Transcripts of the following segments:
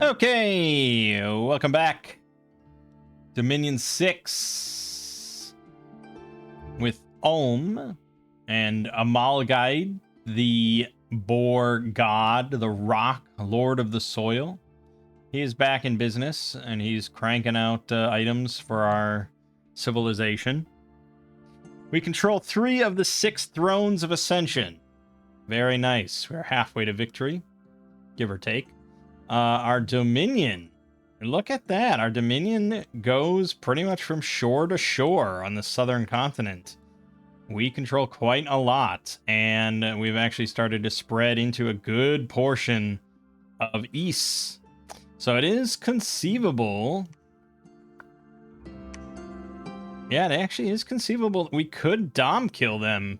Okay, welcome back. Dominion 6 with Ulm and Amalgide, the boar god, the rock, lord of the soil. He is back in business and he's cranking out items for our civilization. We control 3 of the 6 thrones of ascension. Very nice. We're halfway to victory, give or take. Our dominion. Look at that. Our dominion goes pretty much from shore to shore on the southern continent. We control quite a lot, and we've actually started to spread into a good portion of East. So it is conceivable. Yeah, it actually is conceivable. We could dom kill them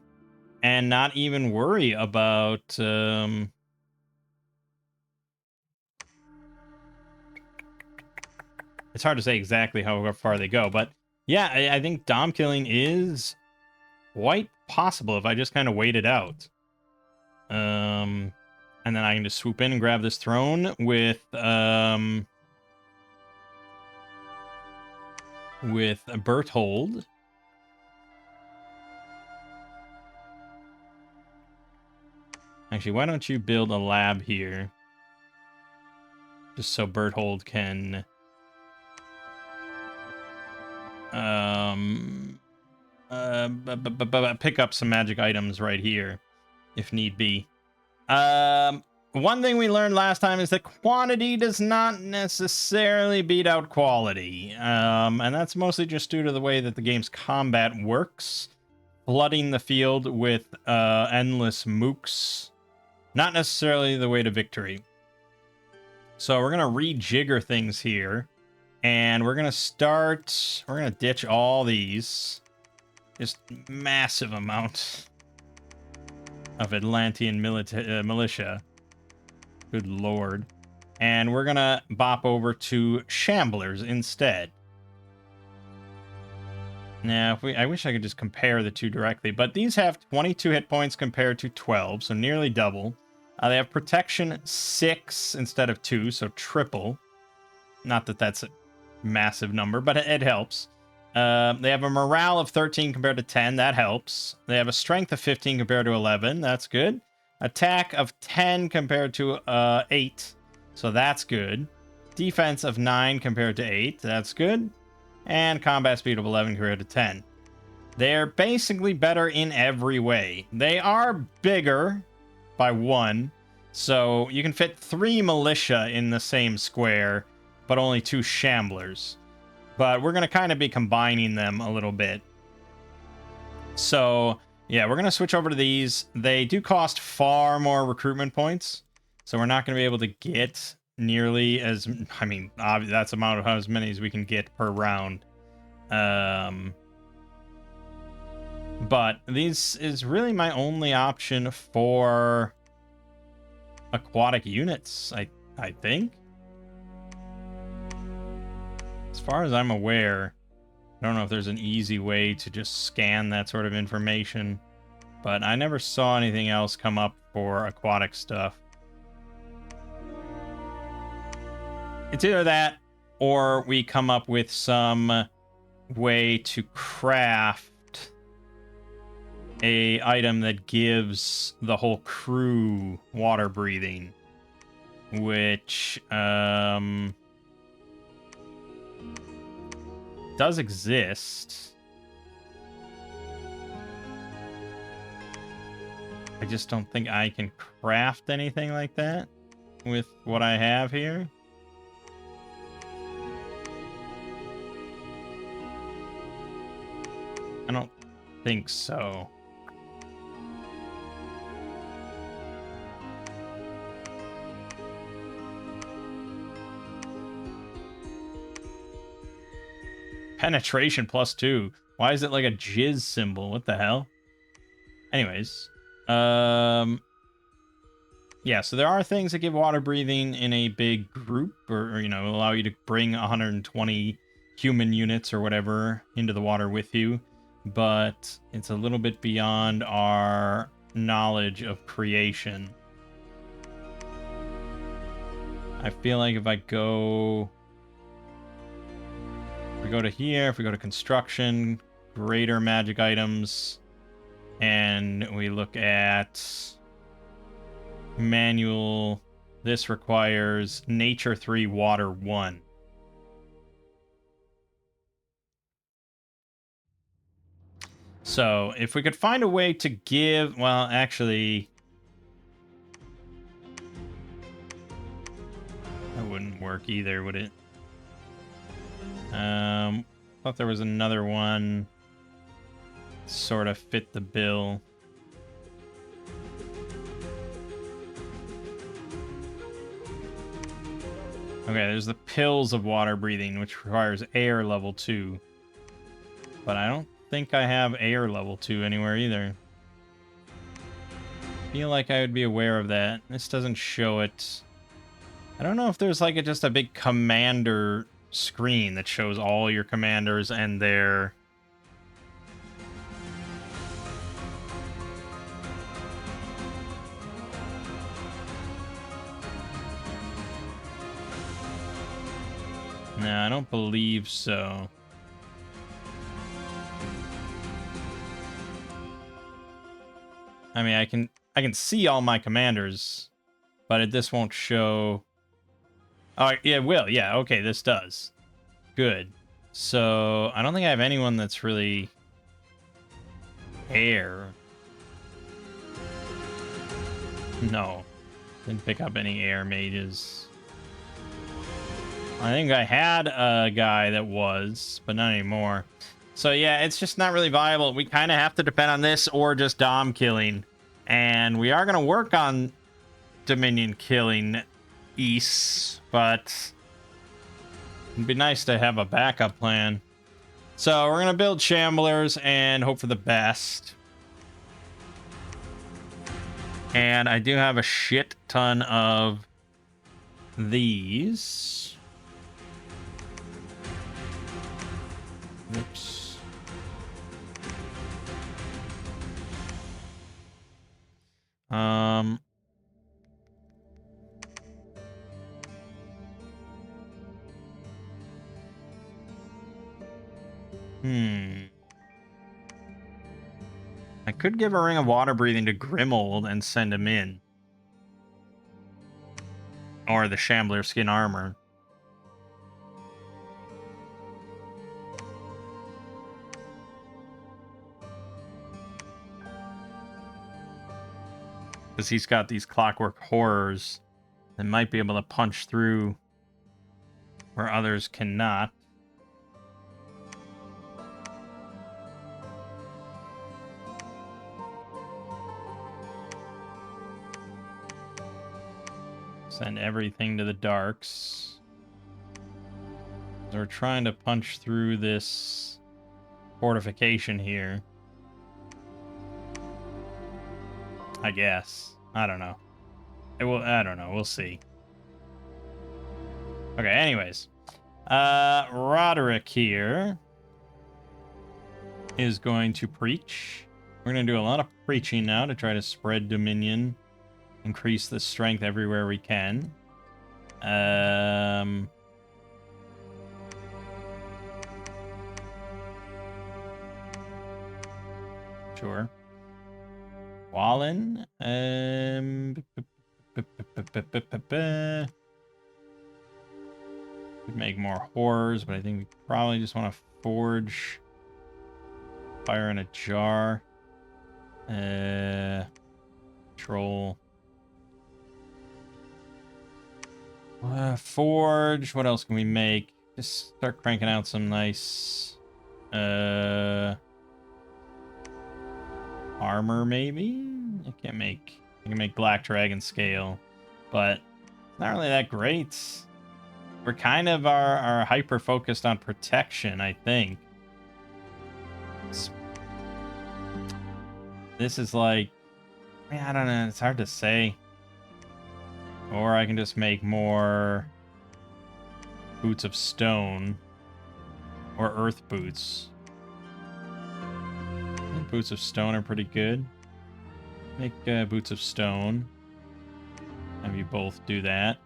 and not even worry about... It's hard to say exactly how far they go, but yeah, I think dom killing is quite possible if I just kind of wait it out. And then I can just swoop in and grab this throne with Berthold. Actually, why don't you build a lab here? Just so Berthold can pick up some magic items right here, if need be. One thing we learned last time is that quantity does not necessarily beat out quality. And that's mostly just due to the way that the game's combat works. Flooding the field with endless mooks. Not necessarily the way to victory. So we're going to rejigger things here. And we're going to ditch all these. Just massive amount of Atlantean militia. Good lord. And we're going to bop over to Shamblers instead. Now, I wish I could just compare the two directly, but these have 22 hit points compared to 12, so nearly double. They have protection 6 instead of 2, so triple. Not that that's a massive number, but it helps. They have a morale of 13 compared to 10. That helps. They have a strength of 15 compared to 11. That's good. Attack of 10 compared to 8. So that's good. Defense of 9 compared to 8. That's good. And combat speed of 11 compared to 10. They're basically better in every way. They are bigger by 1. So you can fit 3 militia in the same square, but only 2 shamblers. But we're going to kind of be combining them a little bit. So, yeah, we're going to switch over to these. They do cost far more recruitment points. So we're not going to be able to get nearly as... I mean, that's about as many as we can get per round. But this is really my only option for aquatic units, I think. As far as I'm aware, I don't know if there's an easy way to just scan that sort of information, but I never saw anything else come up for aquatic stuff. It's either that, or we come up with some way to craft a item that gives the whole crew water breathing, which does exist. I just don't think I can craft anything like that with what I have here. I don't think so. Penetration +2. Why is it like a jizz symbol? What the hell? Anyways. Yeah, so there are things that give water breathing in a big group, or allow you to bring 120 human units or whatever into the water with you, but it's a little bit beyond our knowledge of creation. I feel like if I go... If we go to here, if we go to construction, greater magic items, and we look at manual, this requires nature 3, water 1. So if we could find a way to give, well, actually, that wouldn't work either, would it? Thought there was another one sort of fit the bill. Okay, there's the pills of water breathing, which requires air level 2. But I don't think I have air level 2 anywhere either. I feel like I would be aware of that. This doesn't show it. I don't know if there's like just a big commander screen that shows all your commanders and their... No, I don't believe so. I mean, I can see all my commanders, but this won't show. Oh, yeah, it will. Yeah, okay, this does. Good. So, I don't think I have anyone that's really air. No. Didn't pick up any air mages. I think I had a guy that was, but not anymore. So yeah, it's just not really viable. We kind of have to depend on this or just Dom killing. And we are going to work on Dominion killing East, but it'd be nice to have a backup plan. So we're going to build Shamblers and hope for the best. And I do have a shit ton of these. Oops. I could give a Ring of Water Breathing to Grimold and send him in. Or the Shambler Skin Armor. Because he's got these clockwork horrors that might be able to punch through where others cannot. Send everything to the darks. They're trying to punch through this fortification here. I guess. I don't know. I don't know. We'll see. Okay, anyways. Roderick here is going to preach. We're going to do a lot of preaching now to try to spread Dominion. Increase the strength everywhere we can. Sure. Wallen. Could make more horrors, but I think we probably just want to forge fire in a jar. Troll. Forge. What else can we make? Just start cranking out some nice armor, maybe? I can make Black Dragon scale, but not really that great. We're kind of are hyper focused on protection, I think. This is like, I don't know, it's hard to say. Or I can just make more boots of stone or earth boots. I think boots of stone are pretty good. Make boots of stone. Have you both do that.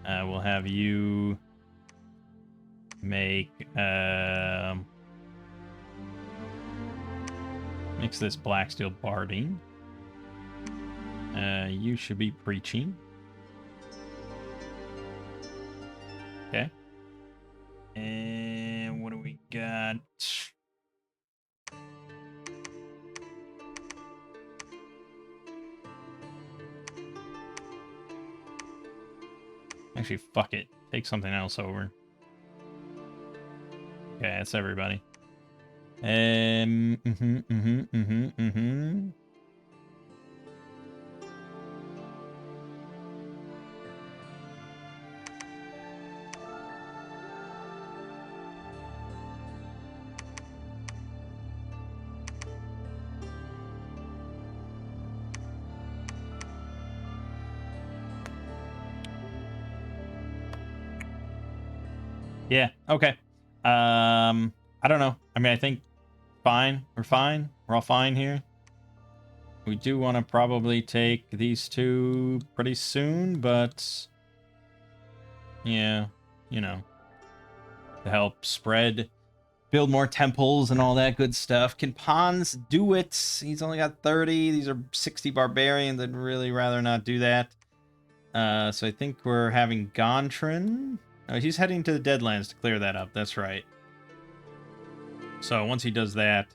We'll have you make mix this black steel barding. You should be preaching. Okay. And what do we got? Actually, fuck it. Take something else over. Okay, that's everybody. Yeah, okay. I don't know. I mean, I think fine. We're fine. We're all fine here. We do want to probably take these two pretty soon, but yeah, you know, to help spread, build more temples and all that good stuff. Can Pons do it? He's only got 30. These are 60 barbarians. I'd really rather not do that. So I think we're having Gontran. Oh, he's heading to the Deadlands to clear that up. That's right. So once he does that...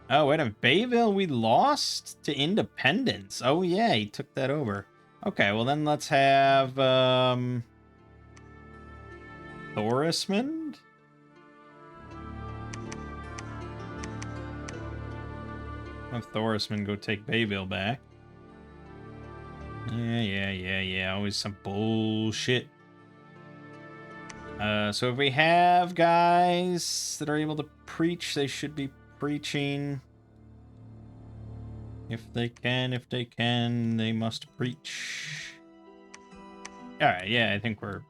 Oh, wait a minute. Bayville, we lost to Independence. Oh, yeah, he took that over. Okay, well then let's have, Thorismond? Have Thorismond go take Bayville back. Yeah. Always some bullshit. So if we have guys that are able to preach, they should be preaching. If they can, they must preach. Alright, yeah, I think we're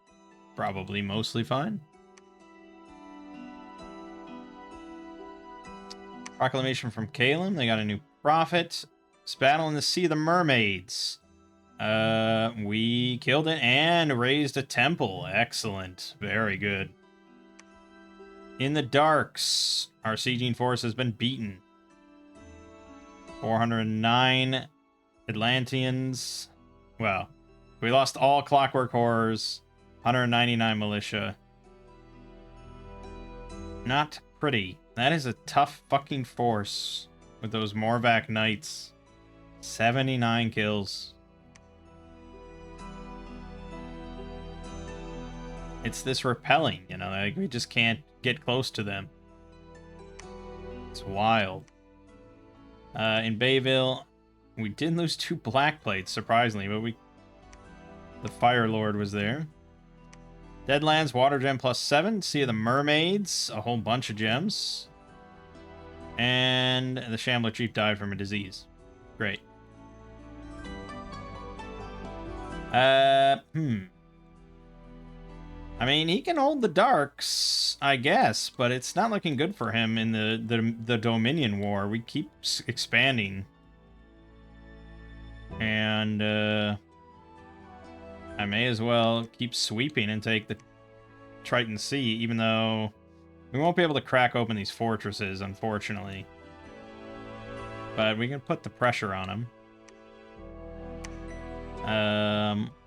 probably mostly fine. Proclamation from Calum. They got a new prophet. This battle in the Sea of the Mermaids. We killed it and raised a temple. Excellent. Very good. In the Darks, our sieging force has been beaten. 409 Atlanteans. Well, we lost all Clockwork Horrors. 199 militia. Not pretty. That is a tough fucking force with those Morvac Knights. 79 kills. It's this repelling, you know, like we just can't get close to them. It's wild. In Bayville, we did lose 2 black plates, surprisingly, but the Fire Lord was there. Deadlands, Water Gem +7. Sea of the Mermaids, a whole bunch of gems. And the Shambler Chief died from a disease. Great. I mean, he can hold the Darks, I guess, but it's not looking good for him in the Dominion War. We keep expanding. And, I may as well keep sweeping and take the Triton Sea, even though we won't be able to crack open these fortresses, unfortunately. But we can put the pressure on them.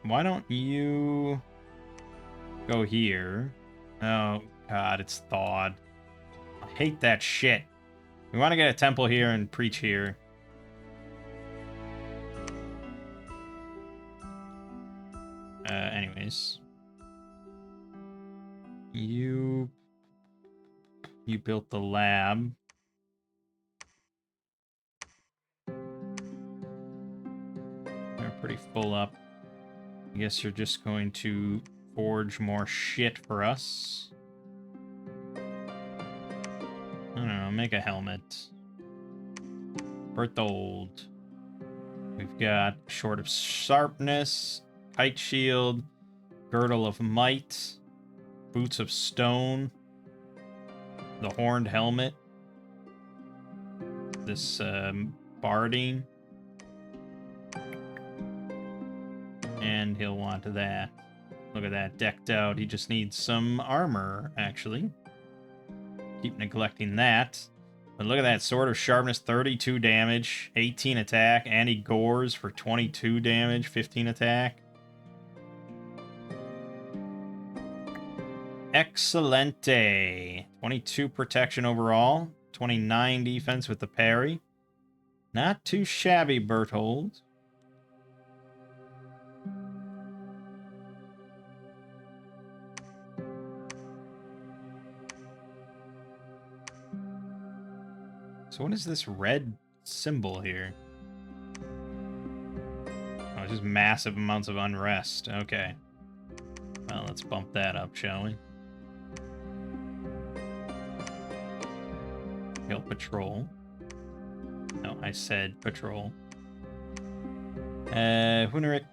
Why don't you go here? Oh, God, it's thawed. I hate that shit. We want to get a temple here and preach here. Anyways. You built the lab. They're pretty full up. I guess you're just going to forge more shit for us. I don't know, make a helmet. Berthold. We've got Short of Sharpness, Kite Shield, Girdle of Might, Boots of Stone, the Horned Helmet, this Barding, and he'll want that. Look at that, decked out. He just needs some armor, actually. Keep neglecting that. But look at that, Sword of Sharpness, 32 damage, 18 attack, and he gores for 22 damage, 15 attack. Excelente. 22 protection overall, 29 defense with the parry. Not too shabby, Berthold. So what is this red symbol here? Oh, it's just massive amounts of unrest. Okay. Well, let's bump that up, shall we? Hill patrol. No, I said patrol. Huneric.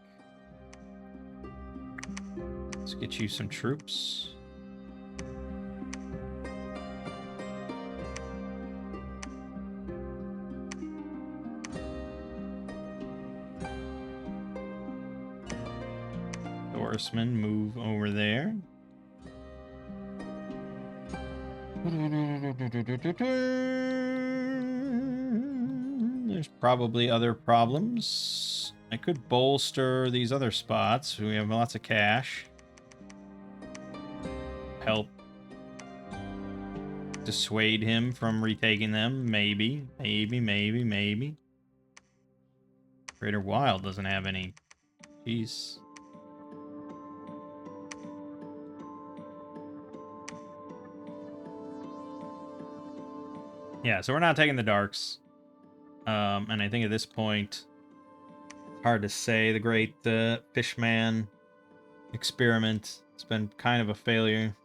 Let's get you some troops. Horsemen, move over there. There's probably other problems. I could bolster these other spots. We have lots of cash. Help dissuade him from retaking them. Maybe. Greater Wild doesn't have any. Jeez. Yeah, so we're not taking the darks. And I think at this point, hard to say. The great Fishman experiment, it's been kind of a failure.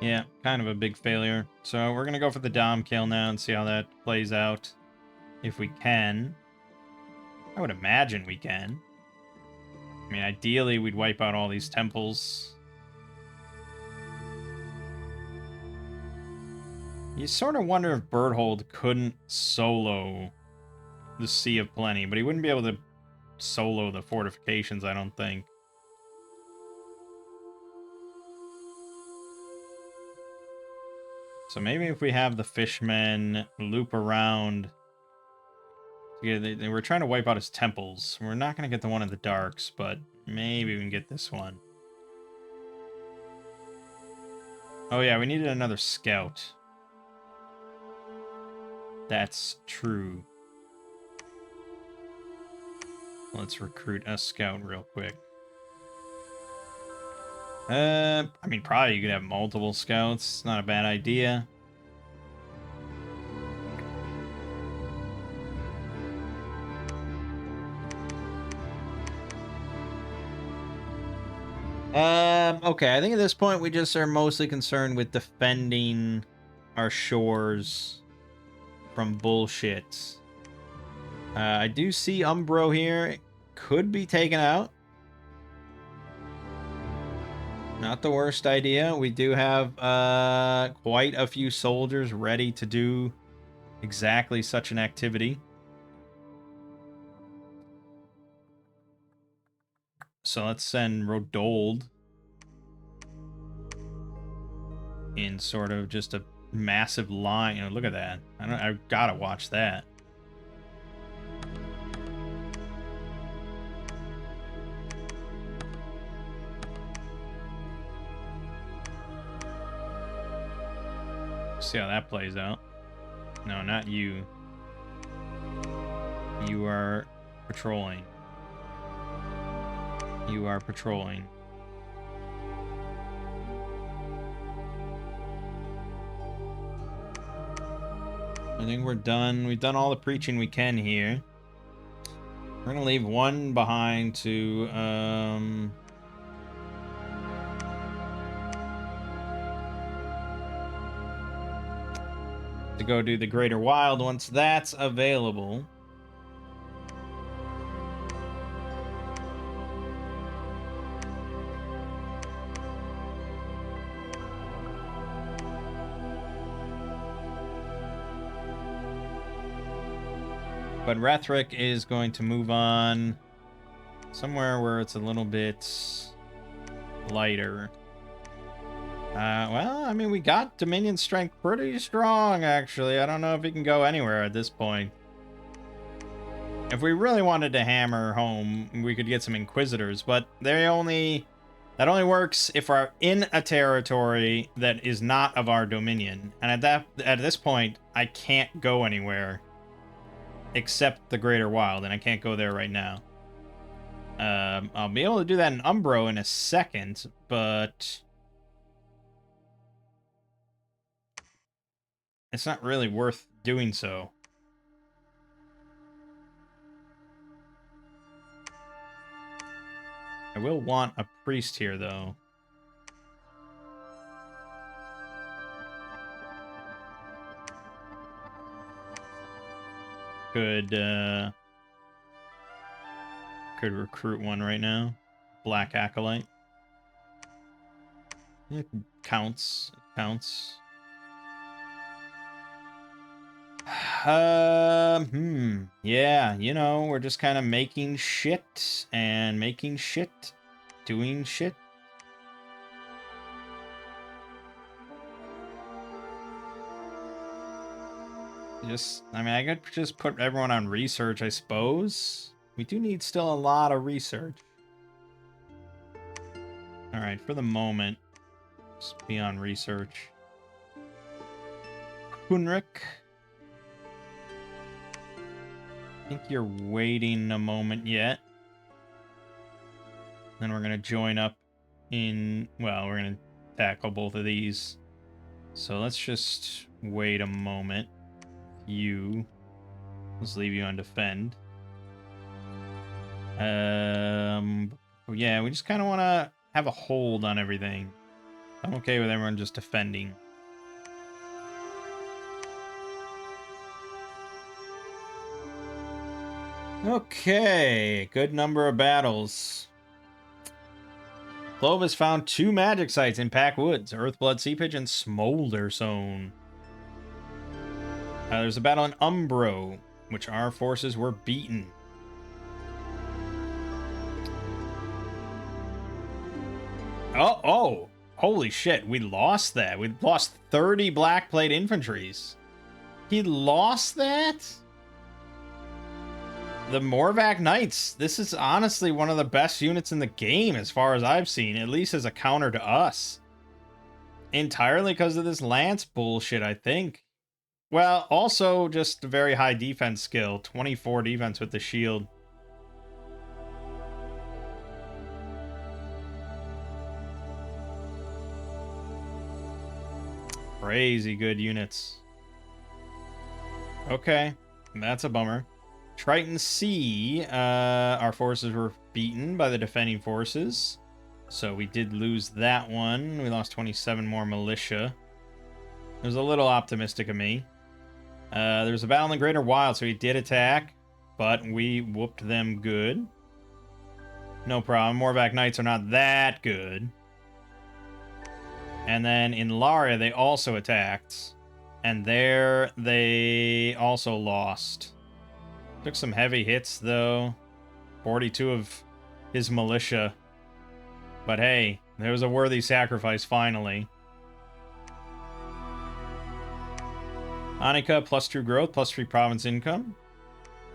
Yeah, kind of a big failure. So we're going to go for the Dom kill now and see how that plays out. If we can. I would imagine we can. I mean, ideally, we'd wipe out all these temples. You sort of wonder if Berthold couldn't solo the Sea of Plenty, but he wouldn't be able to solo the fortifications, I don't think. So maybe if we have the fishmen loop around... Yeah, they were trying to wipe out his temples. We're not going to get the one in the darks, but maybe we can get this one. Oh yeah, we needed another scout. That's true. Let's recruit a scout real quick. I mean, probably you could have multiple scouts. It's not a bad idea. Okay, I think at this point we just are mostly concerned with defending our shores from bullshit. I do see Umbro here. It could be taken out. Not the worst idea. We do have quite a few soldiers ready to do exactly such an activity. So let's send Rodold in sort of just a massive line. You know, look at that. I gotta watch that. See how that plays out. No, not you. You are patrolling. You are patrolling. I think we're done. We've done all the preaching we can here. We're gonna leave one behind to go do the Greater Wild once that's available. But Rethric is going to move on somewhere where it's a little bit lighter. Well, I mean, we got Dominion strength pretty strong, actually. I don't know if he can go anywhere at this point. If we really wanted to hammer home, we could get some Inquisitors, but that only works if we're in a territory that is not of our Dominion. And at this point, I can't go anywhere except the Greater Wild, and I can't go there right now. I'll be able to do that in Umbro in a second, but it's not really worth doing so. I will want a priest here, though. Could recruit one right now. Black Acolyte. It counts. It counts. Yeah, you know, we're just kind of making shit and making shit, doing shit. I mean, I could just put everyone on research, I suppose. We do need still a lot of research. Alright, for the moment, just be on research. Kunrik. I think you're waiting a moment yet. Then we're going to join up in... Well, we're going to tackle both of these. So let's just wait a moment. Let's leave you on defend. Yeah, we just kind of want to have a hold on everything. I'm okay with everyone just defending. Okay, good number of battles. Clovis found 2 magic sites in Pack Woods, Earthblood Seepage and Smolder Zone. There's a battle in Umbro, which our forces were beaten. Oh, holy shit, we lost that. We lost 30 Blackplate infantries. He lost that? The Morvac Knights. This is honestly one of the best units in the game as far as I've seen, at least as a counter to us. Entirely because of this Lance bullshit, I think. Well, also just a very high defense skill. 24 defense with the shield. Crazy good units. Okay, that's a bummer. Triton Sea, our forces were beaten by the defending forces. So we did lose that one. We lost 27 more militia. It was a little optimistic of me. There was a battle in the Greater Wild, so he did attack, but we whooped them good. No problem. Morvac Knights are not that good. And then in Laria, they also attacked. And there, they also lost. Took some heavy hits, though. 42 of his militia. But hey, there was a worthy sacrifice, finally. Annika, +2 growth, +3 province income.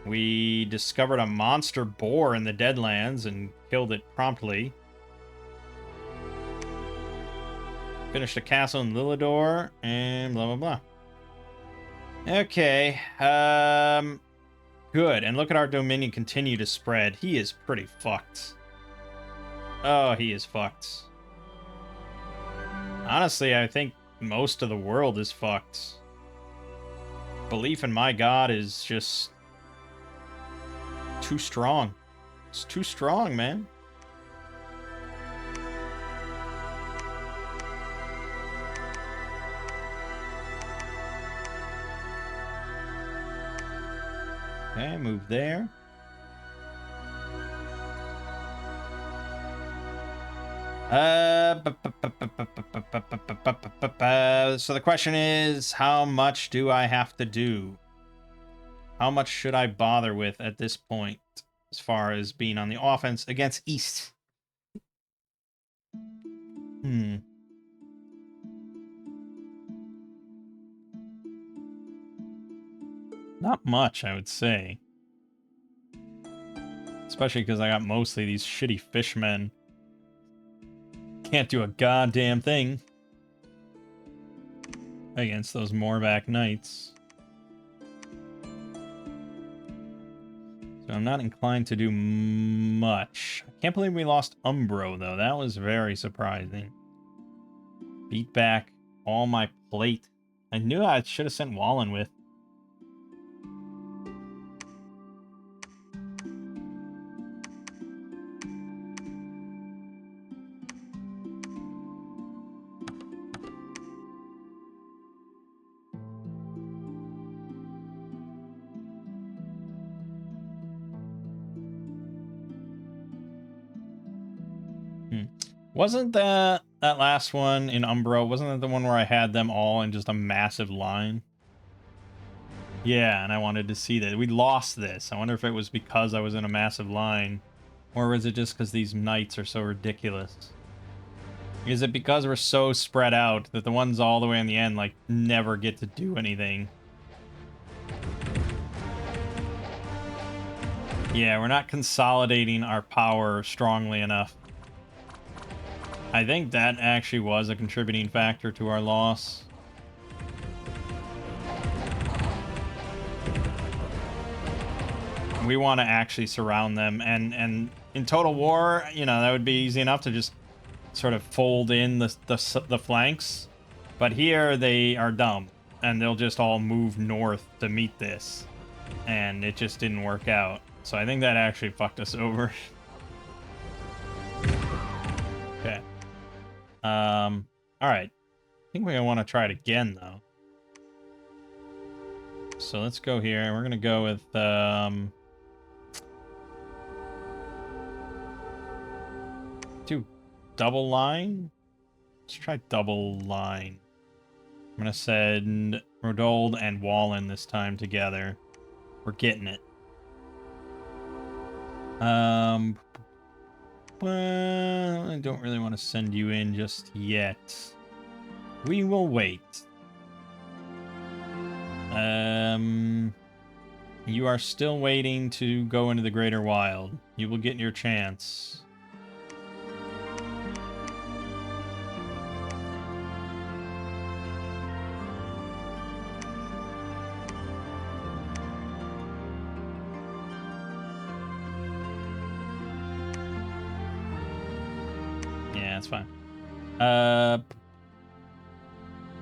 We discovered a monster boar in the Deadlands and killed it promptly. Finished a castle in Lilidor, and blah, blah, blah. Okay, good. And look at our Dominion continue to spread. He is pretty fucked. Oh, he is fucked. Honestly, I think most of the world is fucked. Belief in my god is just too strong. It's too strong, man. Okay, move there. So the question is, how much do I have to do? How much should I bother with at this point as far as being on the offense against East? Not much, I would say. Especially because I got mostly these shitty fishmen. Can't do a goddamn thing against those Morback Knights. So I'm not inclined to do much. I can't believe we lost Umbro, though. That was very surprising. Beat back all my plate. I knew I should have sent Wallen with. Wasn't that last one in Umbro? Wasn't that the one where I had them all in just a massive line? Yeah, and I wanted to see that. We lost this. I wonder if it was because I was in a massive line. Or was it just because these knights are so ridiculous? Is it because we're so spread out that the ones all the way in the end, like, never get to do anything? Yeah, we're not consolidating our power strongly enough. I think that actually was a contributing factor to our loss. We want to actually surround them, and in Total War, you know, that would be easy enough to just sort of fold in the flanks. But here they are dumb, and they'll just all move north to meet this, and it just didn't work out. So I think that actually fucked us over. Okay. All right. I think we want to try it again, though. So let's go here, and we're gonna go with do double line. Let's try double line. I'm gonna send Rodold and Wallen this time together. We're getting it. Well, I don't really want to send you in just yet. We will wait. You are still waiting to go into the Greater Wild. You will get your chance. Yeah, that's fine.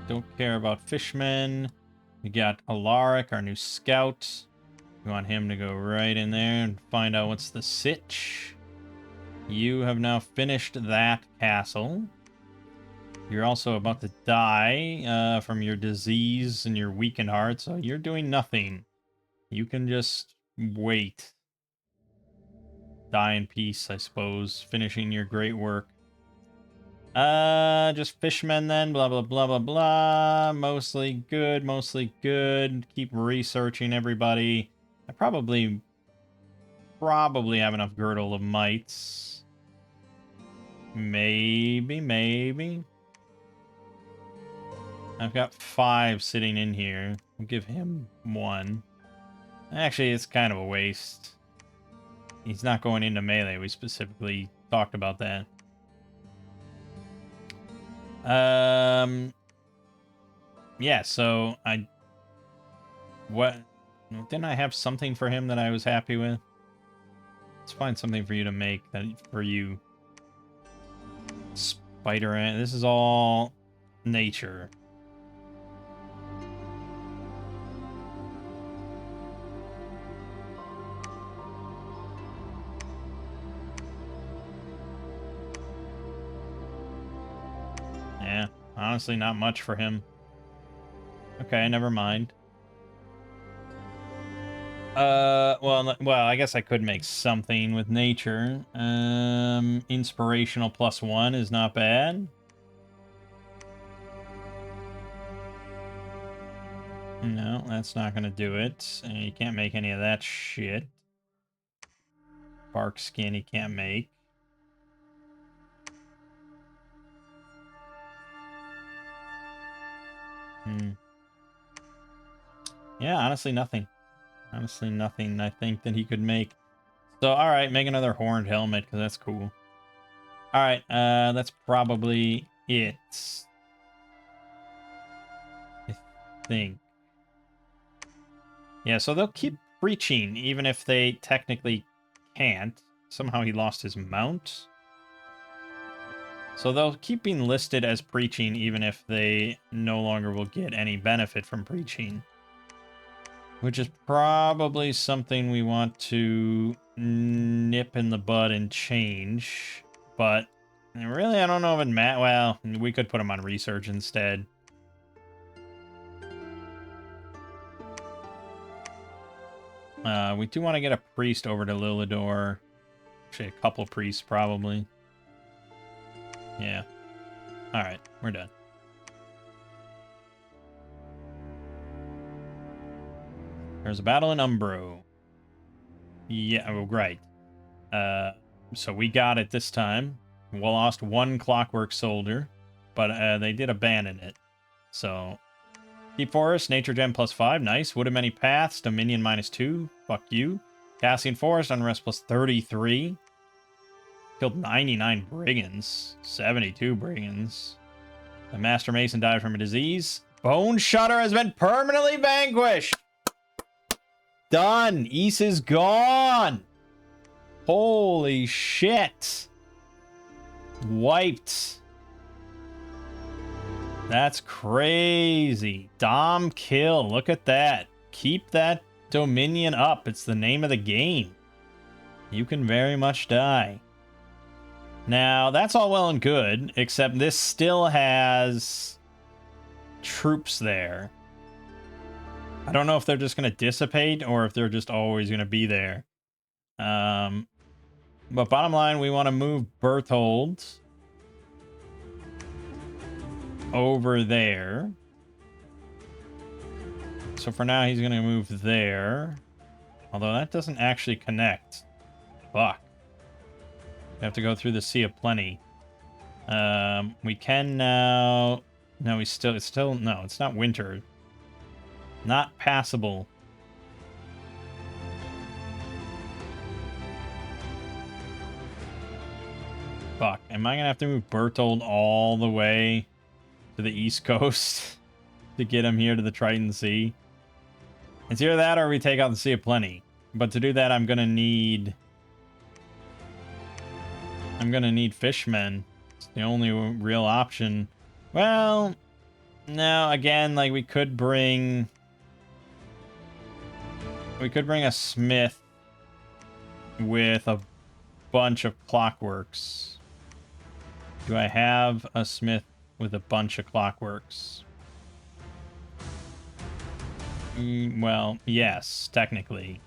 Don't care about fishmen. We got Alaric, our new scout. We want him to go right in there and find out what's the sitch. You have now finished that castle. You're also about to die from your disease and your weakened heart, so you're doing nothing. You can just wait. Die in peace, I suppose, finishing your great work. Just fishmen then, blah, blah, blah, blah, blah. Mostly good, mostly good. Keep researching everybody. I probably have enough Girdle of Mites. Maybe. I've got 5 sitting in here. I'll give him 1. Actually, it's kind of a waste. He's not going into melee. We specifically talked about that. Yeah, so didn't I have something for him that I was happy with? Let's find something for you to make that for you. Spider ant. This is all nature. Yeah, honestly, not much for him. Okay, never mind. Well, I guess I could make something with nature. Inspirational +1 is not bad. No, that's not gonna do it. And you can't make any of that shit. Bark skin you can't make. Yeah, honestly, nothing. Honestly, nothing I think that he could make. So, alright, make another horned helmet, because that's cool. Alright, that's probably it. I think. Yeah, so they'll keep preaching, even if they technically can't. Somehow he lost his mount. So they'll keep being listed as preaching, even if they no longer will get any benefit from preaching. Which is probably something we want to nip in the bud and change. But really, I don't know if it matters. Well, we could put him on research instead. We do want to get a priest over to Lilidor. Actually, a couple priests, probably. Yeah. Alright, we're done. There's a battle in Umbro. Yeah, oh, right. So we got it this time. We lost one clockwork soldier, but they did abandon it. So, Deep Forest, Nature Gem +5, nice. Wood of Many Paths, Dominion -2, fuck you. Cassian Forest, Unrest +33. Killed 99 brigands, 72 brigands. The Master Mason died from a disease. Bone Shutter has been permanently vanquished! Done! Ys is gone! Holy shit! Wiped. That's crazy. Dom kill. Look at that. Keep that Dominion up. It's the name of the game. You can very much die. Now, that's all well and good, except this still has troops there. I don't know if they're just going to dissipate or if they're just always going to be there. But bottom line, we want to move Berthold over there. So for now, he's going to move there. Although that doesn't actually connect. Fuck. We have to go through the Sea of Plenty. We can now... No, it's still... No, it's not winter. Not passable. Fuck. Am I going to have to move Berthold all the way to the East Coast to get him here to the Triton Sea? It's either that or we take out the Sea of Plenty. But to do that, I'm going to need fishmen. It's the only real option. Well, no, again, like we could bring a smith with a bunch of clockworks. Do I have a smith with a bunch of clockworks? Well, yes, technically.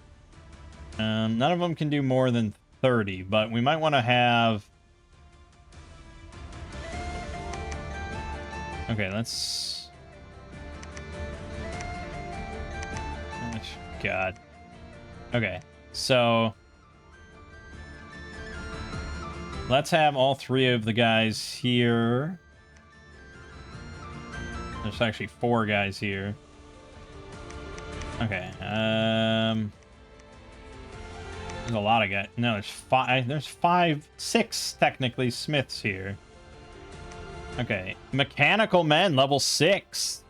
None of them can do more than 30, but we might want to have... Okay, let's... Oh, God. Okay, so... Let's have all three of the guys here. There's actually 4 guys here. Okay, there's a lot of guys. No, there's 5. There's 6 technically smiths here. Okay, mechanical men, level 6.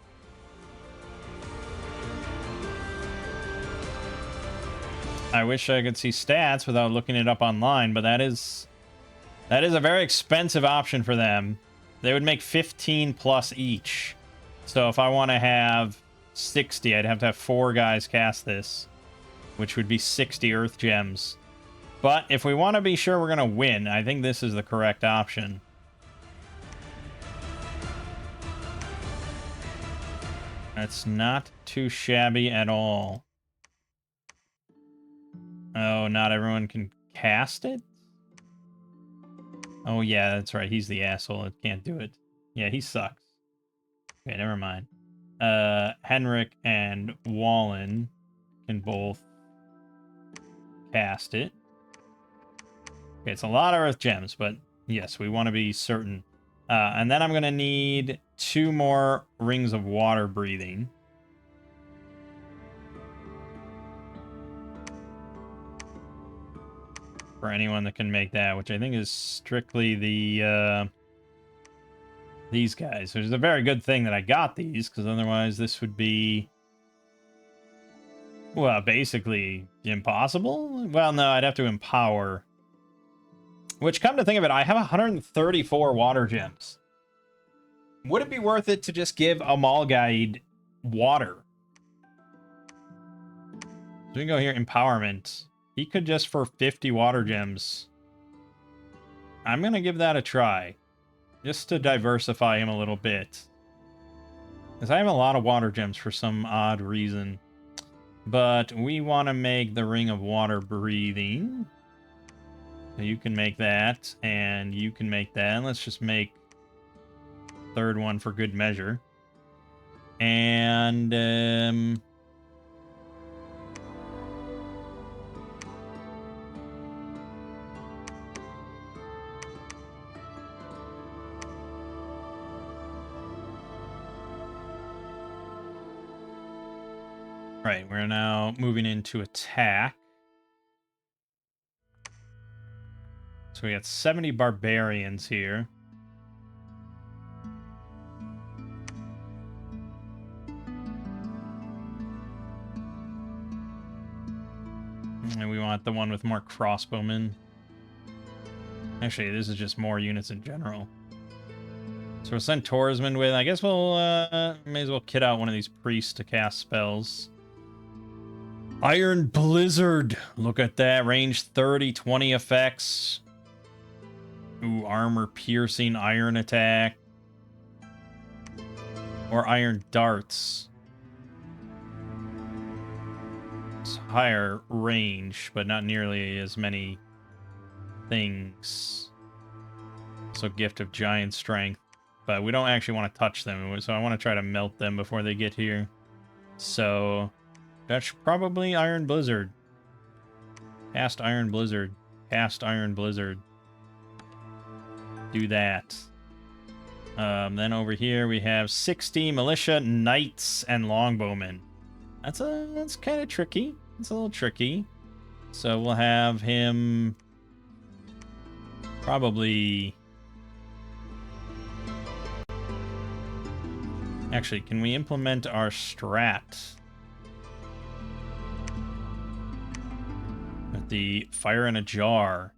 I wish I could see stats without looking it up online, but that is a very expensive option for them. They would make 15 plus each. So if I want to have 60, I'd have to have 4 guys cast this, which would be 60 Earth Gems. But if we want to be sure we're going to win, I think this is the correct option. That's not too shabby at all. Oh, not everyone can cast it? Oh, yeah, that's right. He's the asshole that can't do it. Yeah, he sucks. Okay, never mind. Henrik and Wallen can both cast it. Okay, it's a lot of earth gems, but yes, we want to be certain. And then I'm going to need 2 more rings of water breathing. For anyone that can make that, which I think is strictly the these guys. Which is a very good thing that I got these, because otherwise this would be, well, basically impossible. Well, no, I'd have to empower. Which, come to think of it, I have 134 water gems. Would it be worth it to just give a Mall Guide water? So we can go here, empowerment. He could just, for 50 water gems. I'm going to give that a try. Just to diversify him a little bit. Because I have a lot of water gems for some odd reason. But we want to make the Ring of Water breathing. So you can make that, and you can make that. And let's just make third one for good measure. And right, we're now moving into attack. So we got 70 barbarians here. And we want the one with more crossbowmen. Actually, this is just more units in general. So we'll send Torsman with. I guess we'll may as well kit out one of these priests to cast spells. Iron Blizzard. Look at that. Range 30, 20 effects. Ooh, armor piercing, iron attack. Or iron darts. It's higher range, but not nearly as many things. So gift of giant strength. But we don't actually want to touch them, so I want to try to melt them before they get here. So that's probably Iron Blizzard. Cast Iron Blizzard. Cast Iron Blizzard. Do that. Then over here we have 60 militia, knights, and longbowmen. That's kind of tricky. It's a little tricky. So we'll have him probably. Actually, can we implement our strat? With the fire in a jar.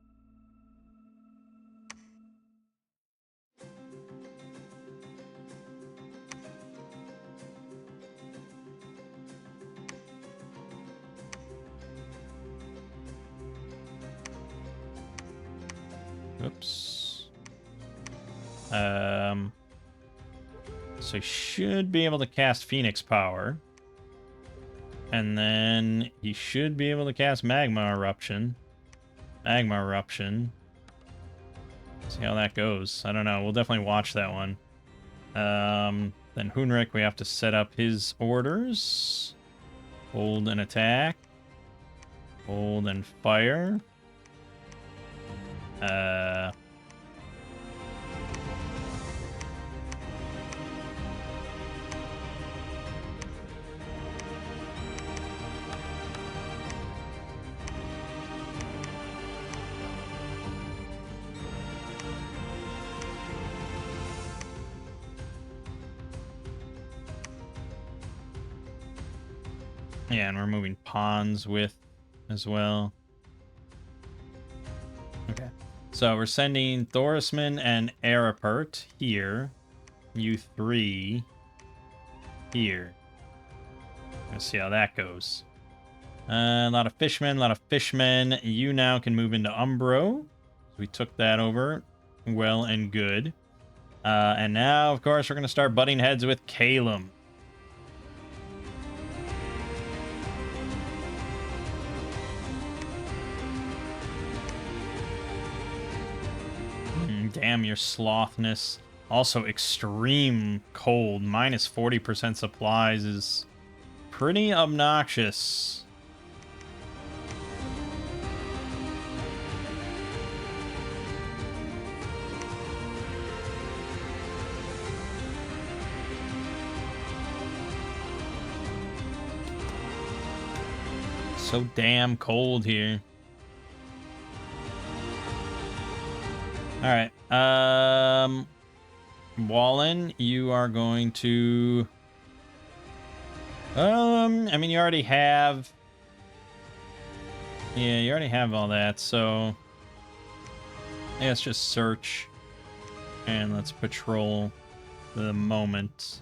Oops. So he should be able to cast Phoenix Power. And then he should be able to cast Magma Eruption. Magma Eruption. See how that goes. I don't know. We'll definitely watch that one. Then Hunrik, we have to set up his orders. Hold and attack. Hold and fire. Yeah, and we're moving pawns with as well. Okay. So we're sending Thorisman and Arapert here. You 3 here. Let's see how that goes. A lot of fishmen, a lot of fishmen. You now can move into Umbro. We took that over. Well and good. And now, of course, we're going to start butting heads with Calum. Damn your slothness. Also, extreme cold. Minus 40% supplies is pretty obnoxious. So damn cold here. All right. Wallen, you are going to... I mean, you already have... Yeah, you already have all that, so... Yeah, let's just search. And let's patrol the moment.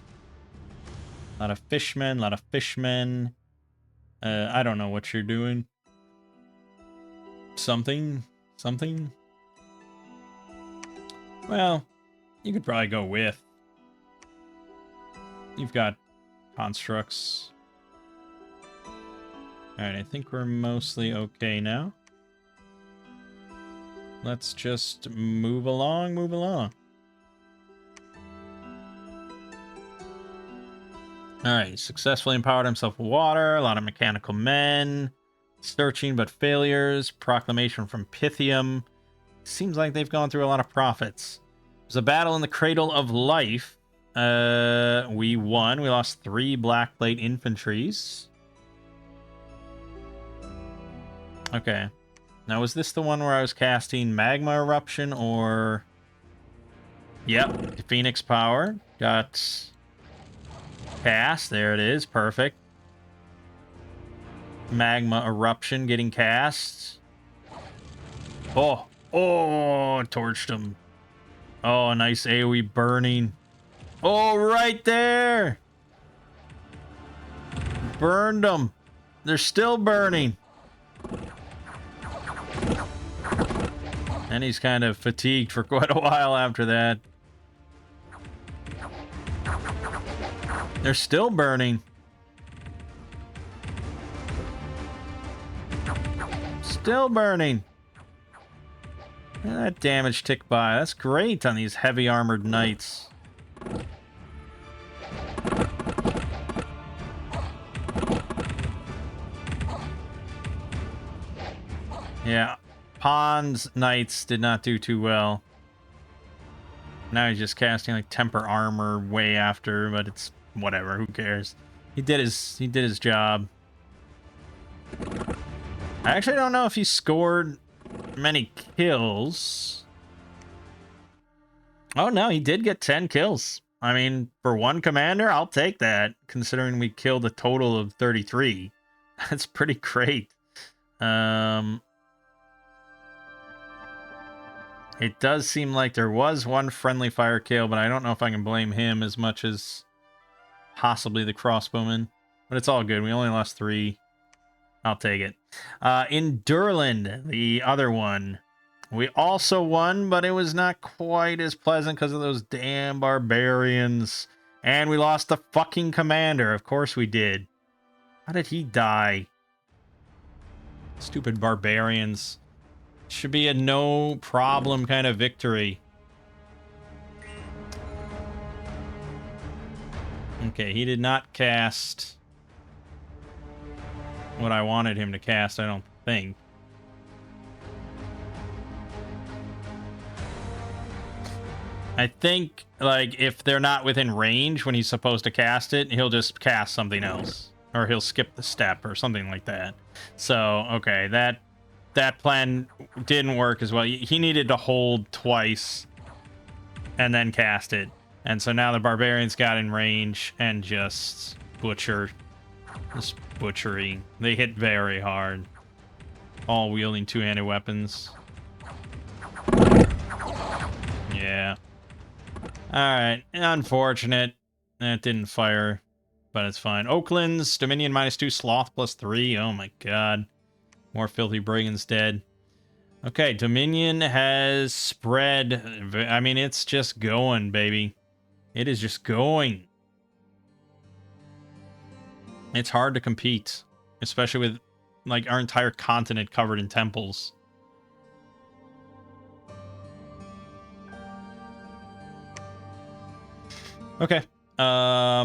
A lot of fishmen, a lot of fishmen. I don't know what you're doing. Something? Something? Well, you could probably go with. You've got constructs. Alright, I think we're mostly okay now. Let's just move along, move along. Alright, successfully empowered himself with water, a lot of mechanical men, searching but failures, proclamation from Pythium. Seems like they've gone through a lot of profits. There's a battle in the Cradle of Life. We won. We lost 3 Black Plate infantries. Okay. Now, was this the one where I was casting Magma Eruption or... Yep, Phoenix Power. Got... Cast. There it is. Perfect. Magma Eruption getting cast. Oh. Oh, torched him. Oh, nice AoE burning. Oh, right there. Burned them. They're still burning. And he's kind of fatigued for quite a while after that. They're still burning. Still burning. And that damage ticked by. That's great on these heavy armored knights. Yeah. Pond's knights did not do too well. Now he's just casting like temper armor way after, but it's whatever, who cares? He did his job. I actually don't know if he scored many kills. Oh no, he did get 10 kills. I mean, for one commander, I'll take that, considering we killed a total of 33. That's pretty great. It does seem like there was one friendly fire kill, but I don't know if I can blame him as much as possibly the crossbowman. But it's all good. We only lost 3. I'll take it. In Durland, the other one, we also won, but it was not quite as pleasant because of those damn barbarians. And we lost the fucking commander. Of course we did. How did he die? Stupid barbarians. Should be a no problem kind of victory. Okay, he did not cast what I wanted him to cast, I don't think. I think, like, if they're not within range when he's supposed to cast it, he'll just cast something else. Or he'll skip the step or something like that. So, okay, that plan didn't work as well. He needed to hold twice and then cast it. And so now the barbarians got in range and just butchered. Just butchering. They hit very hard. All wielding two-handed weapons. Yeah. Alright. Unfortunate. That didn't fire. But it's fine. Oakland's Dominion -2, Sloth +3. Oh my god. More filthy brigands dead. Okay, Dominion has spread. I mean, it's just going, baby. It is just going. It's hard to compete, especially with, like, our entire continent covered in temples. Okay. I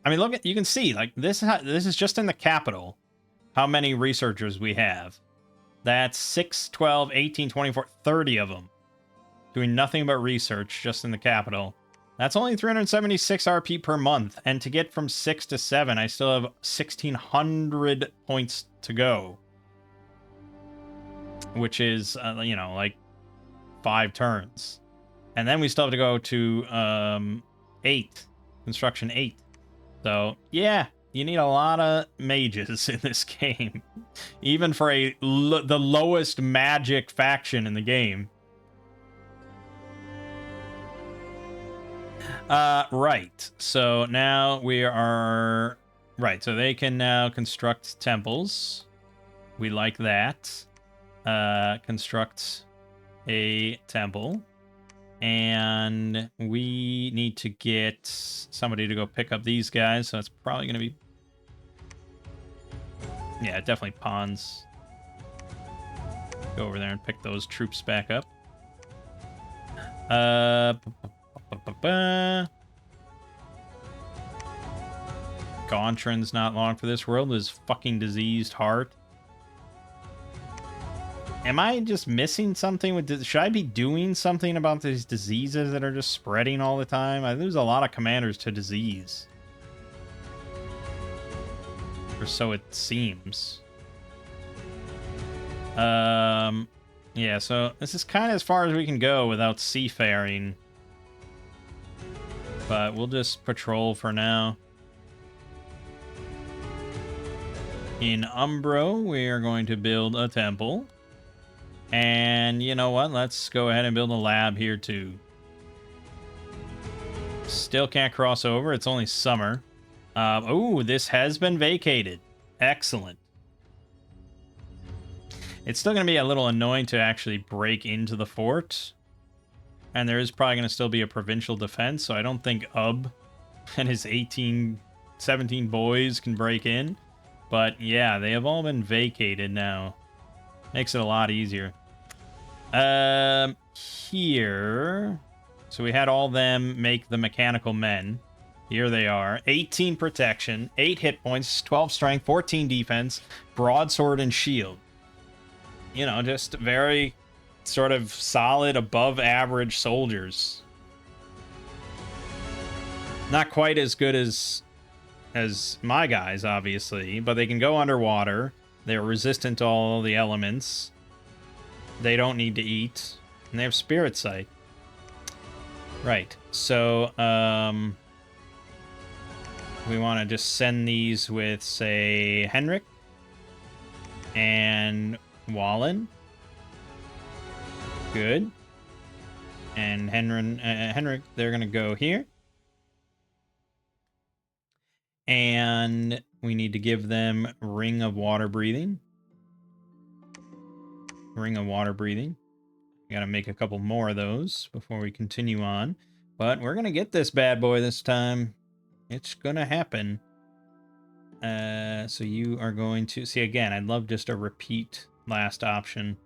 mean, look at, you can see, like, this is just in the capital how many researchers we have. That's 6, 12, 18, 24, 30 of them doing nothing but research just in the capital. That's only 376 RP per month, and to get from 6 to 7, I still have 1,600 points to go, which is, you know, like 5 turns. And then we still have to go to 8, construction 8. So, yeah, you need a lot of mages in this game, even for the lowest magic faction in the game. Right. So now we are... Right, so they can now construct temples. We like that. Construct a temple. And we need to get somebody to go pick up these guys, so it's probably going to be... Yeah, definitely pawns. Go over there and pick those troops back up. Gontran's not long for this world. His fucking diseased heart. Am I just missing something with this? Should I be doing something about these diseases that are just spreading all the time? I lose a lot of commanders to disease. Or so it seems. Yeah, so this is kind of as far as we can go without seafaring. But we'll just patrol for now. In Umbro, we are going to build a temple. And you know what? Let's go ahead and build a lab here too. Still can't cross over. It's only summer. Oh, this has been vacated. Excellent. It's still going to be a little annoying to actually break into the fort. And there is probably going to still be a provincial defense, so I don't think Ub and his 17 boys can break in. But yeah, they have all been vacated now. Makes it a lot easier. Here... So we had all them make the mechanical men. Here they are. 18 protection, 8 hit points, 12 strength, 14 defense, broadsword, and shield. You know, just very sort of solid, above average soldiers. Not quite as good as my guys, obviously, but they can go underwater. They're resistant to all the elements. They don't need to eat. And they have spirit sight. Right. So, we want to just send these with, say, Henrik and Wallen. Good. And Henrik, they're going to go here. And we need to give them Ring of Water Breathing. Ring of Water Breathing. We gotta make a couple more of those before we continue on. But we're gonna get this bad boy this time. It's gonna happen. So you are going to... See, again, I'd love just a repeat last option.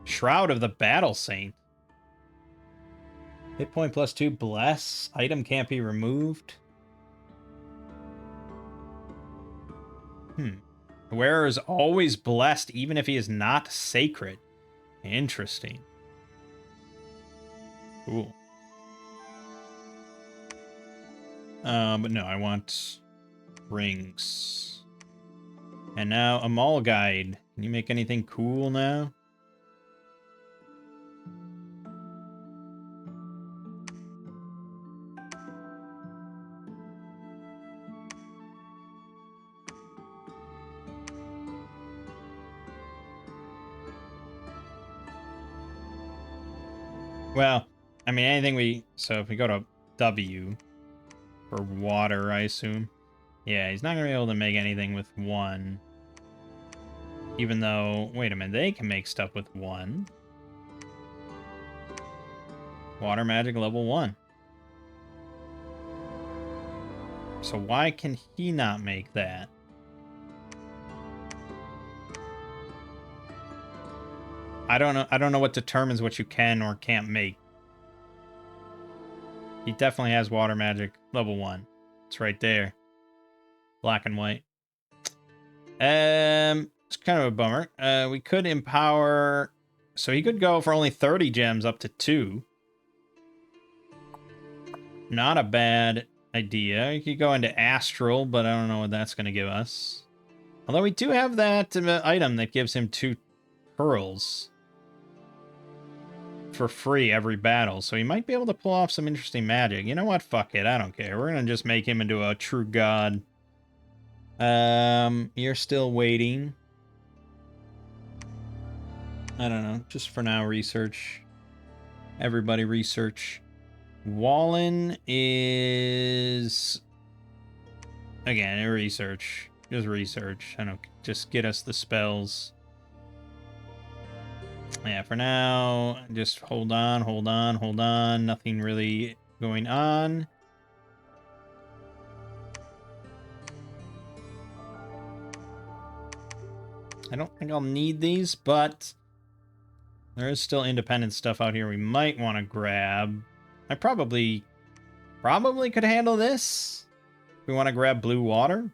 Shroud of the Battle Saint. Hit point +2, bless. Item can't be removed. Wearer is always blessed, even if he is not sacred. Interesting. Cool. But no, I want rings. And now a mall guide. Can you make anything cool now? Well, I mean, anything we... So if we go to W for water, I assume. Yeah, he's not going to be able to make anything with 1. Even though... Wait a minute, they can make stuff with 1. Water magic level 1. So why can he not make that? I don't know what determines what you can or can't make. He definitely has water magic level 1. It's right there. Black and white. It's kind of a bummer. We could empower... So he could go for only 30 gems up to 2. Not a bad idea. He could go into Astral, but I don't know what that's going to give us. Although we do have that item that gives him 2 pearls for free every battle, so he might be able to pull off some interesting magic. You know what? Fuck it. I don't care. We're going to just make him into a true god. You're still waiting. I don't know. Just for now, research. Everybody research. Wallen is... Again, a research. Just research. I don't... Just get us the spells. Yeah, for now, just hold on, hold on, hold on. Nothing really going on. I don't think I'll need these, but there is still independent stuff out here we might want to grab. I probably could handle this. We want to grab blue water,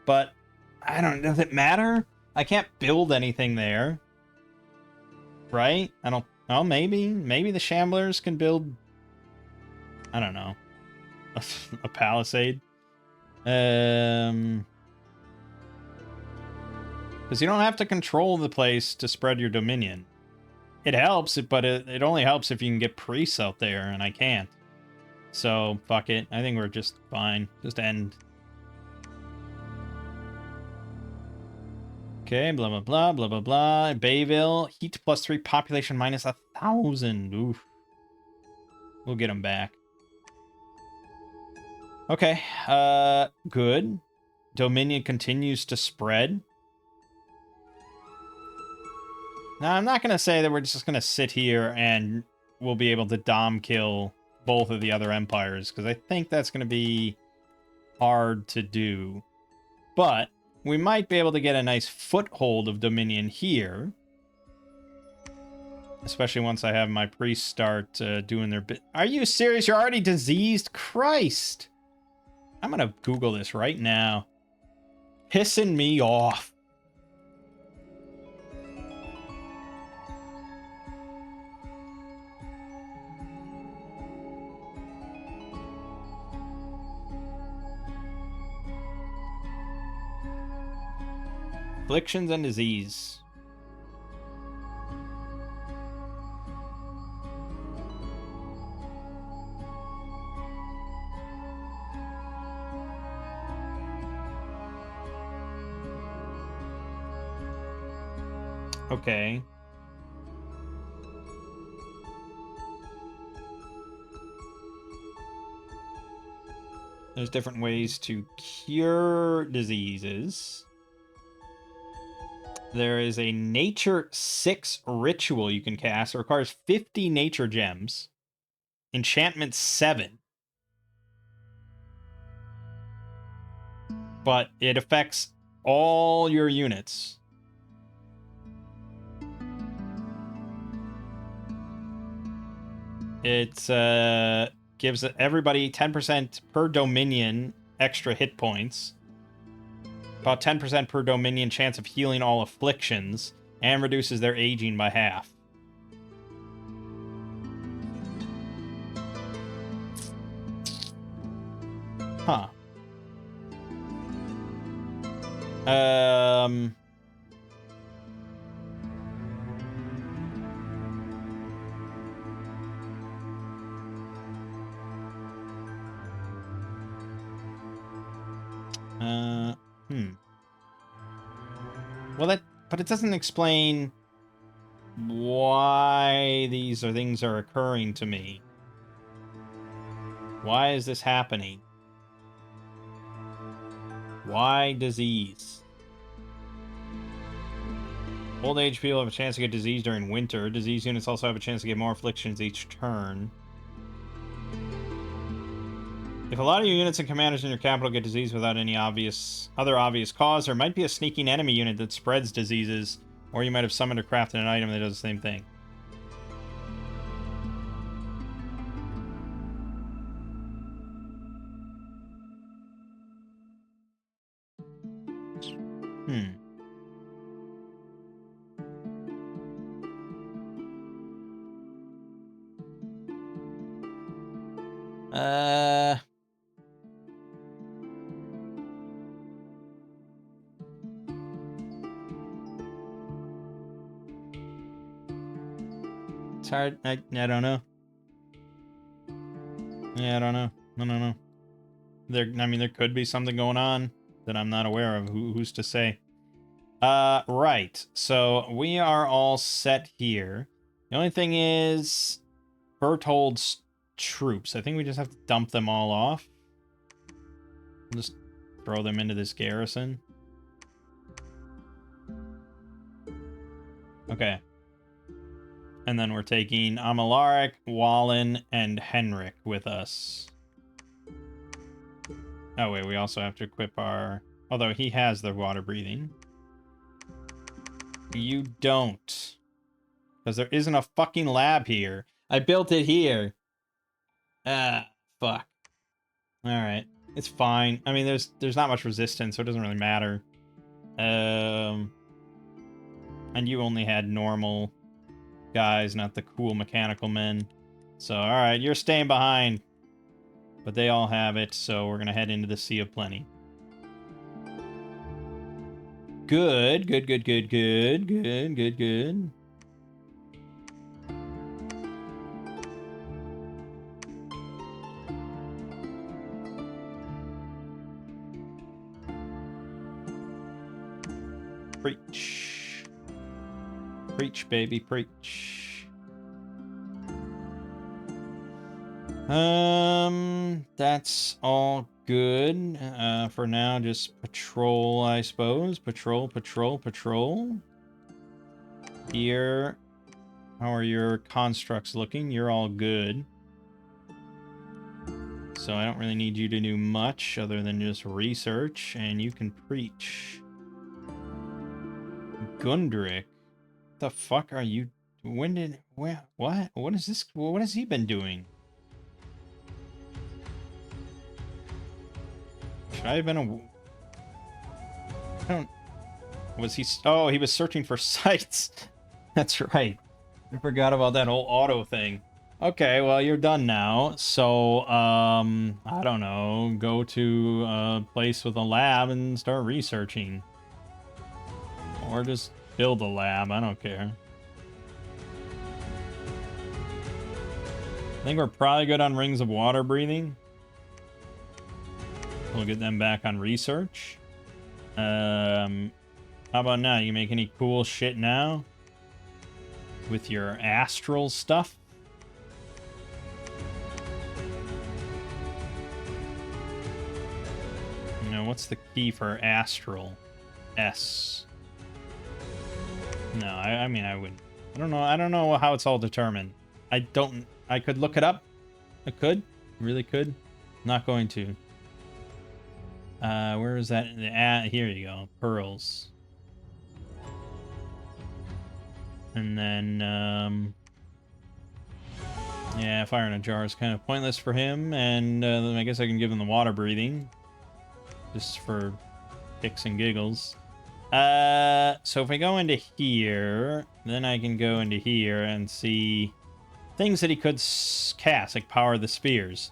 but I don't... Does it matter? I can't build anything there. Right? I don't... Oh, maybe. Maybe the Shamblers can build... I don't know. A palisade. Because you don't have to control the place to spread your dominion. It helps, but it only helps if you can get priests out there, and I can't. So, fuck it. I think we're just fine. Just end. Okay, blah, blah, blah, blah, blah, blah. Bayville, heat +3, population -1,000. Oof. We'll get them back. Okay, good. Dominion continues to spread. Now, I'm not going to say that we're just going to sit here and we'll be able to dom kill both of the other empires, because I think that's going to be hard to do. But we might be able to get a nice foothold of Dominion here. Especially once I have my priests start doing their bit. Are you serious? You're already diseased? Christ! I'm going to Google this right now. Pissing me off. Afflictions and disease. Okay. There's different ways to cure diseases. There is a Nature 6 ritual you can cast. It requires 50 nature gems. Enchantment 7. But it affects all your units. It gives everybody 10% per Dominion extra hit points. About 10% per Dominion chance of healing all afflictions, and reduces their aging by half. Huh. Well, but it doesn't explain why these things are occurring to me. Why is this happening? Why disease? Old age people have a chance to get disease during winter. Disease units also have a chance to get more afflictions each turn. If a lot of your units and commanders in your capital get disease without any other obvious cause, there might be a sneaking enemy unit that spreads diseases, or you might have summoned or crafted an item that does the same thing. Hmm. It's hard. I don't know. Yeah, I don't know. I don't know. I mean, there could be something going on that I'm not aware of. Who's to say? Right. So we are all set here. The only thing is Berthold's troops. I think we just have to dump them all off. We'll just throw them into this garrison. Okay. And then we're taking Amalaric, Wallen, and Henrik with us. Oh, wait, we also have to equip our... Although he has the water breathing. You don't. Because there isn't a fucking lab here. I built it here. Ah, fuck. Alright. It's fine. I mean, there's not much resistance, so it doesn't really matter. And you only had normal guys, not the cool mechanical men. So, alright, you're staying behind. But they all have it, so we're gonna head into the Sea of Plenty. Good, good, good, good, good, good, good, good. Preach. Preach, baby, preach. That's all good. For now, just patrol, I suppose. Patrol, patrol, patrol. Here. How are your constructs looking? You're all good. So I don't really need you to do much other than just research, and you can preach. Gundrick. The fuck are you... what? What is this? What has he been doing? Should I have been I don't... Was he... Oh, he was searching for sites. That's right. I forgot about that whole auto thing. Okay, well, you're done now. So, I don't know. Go to a place with a lab and start researching. Or just build a lab. I don't care. I think we're probably good on rings of water breathing. We'll get them back on research. How about now? You make any cool shit now? With your astral stuff? You know, what's the key for astral? S. No, I mean, I wouldn't. I don't know how it's all determined. I could look it up. I could. Really could. Not going to. Where is that? Here you go. Pearls. And then, yeah, fire in a jar is kind of pointless for him, and I guess I can give him the water breathing. Just for kicks and giggles. So if I go into here, then I can go into here and see things that he could cast, like Power of the Spears,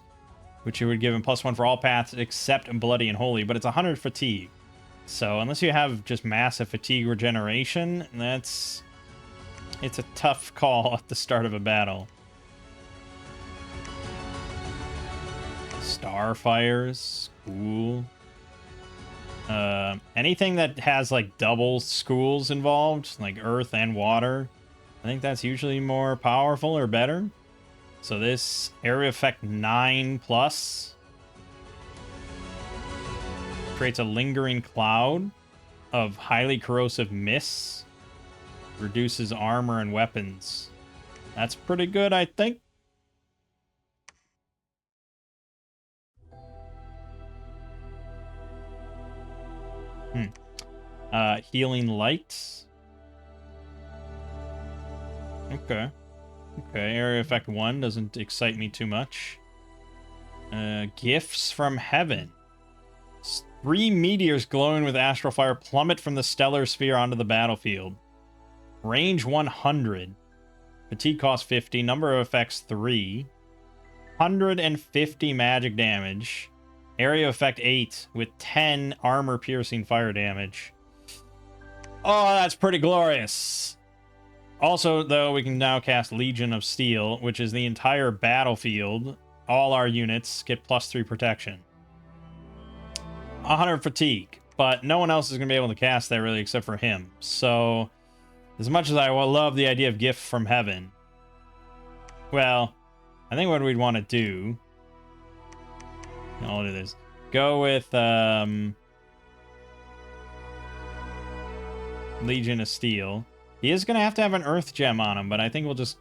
which would give him +1 for all paths except Bloody and Holy, but it's 100 fatigue. So unless you have just massive fatigue regeneration, it's a tough call at the start of a battle. Starfires, cool. Anything that has like double schools involved, like earth and water, I think that's usually more powerful or better. So this area effect 9+ creates a lingering cloud of highly corrosive mists, reduces armor and weapons. That's pretty good, I think. Healing light. Okay. Okay, area effect 1 doesn't excite me too much. Gifts from heaven. Three meteors glowing with astral fire plummet from the stellar sphere onto the battlefield. Range 100. Fatigue cost 50. Number of effects 3. 150 magic damage. Area effect 8 with 10 armor piercing fire damage. Oh, that's pretty glorious. Also, though, we can now cast Legion of Steel, which is the entire battlefield. All our units get +3 protection. 100 fatigue, but no one else is going to be able to cast that really except for him. So, as much as I love the idea of Gift from Heaven, well, I think what we'd want to do... I'll do this. Go with Legion of Steel. He is going to have an Earth Gem on him, but I think we'll just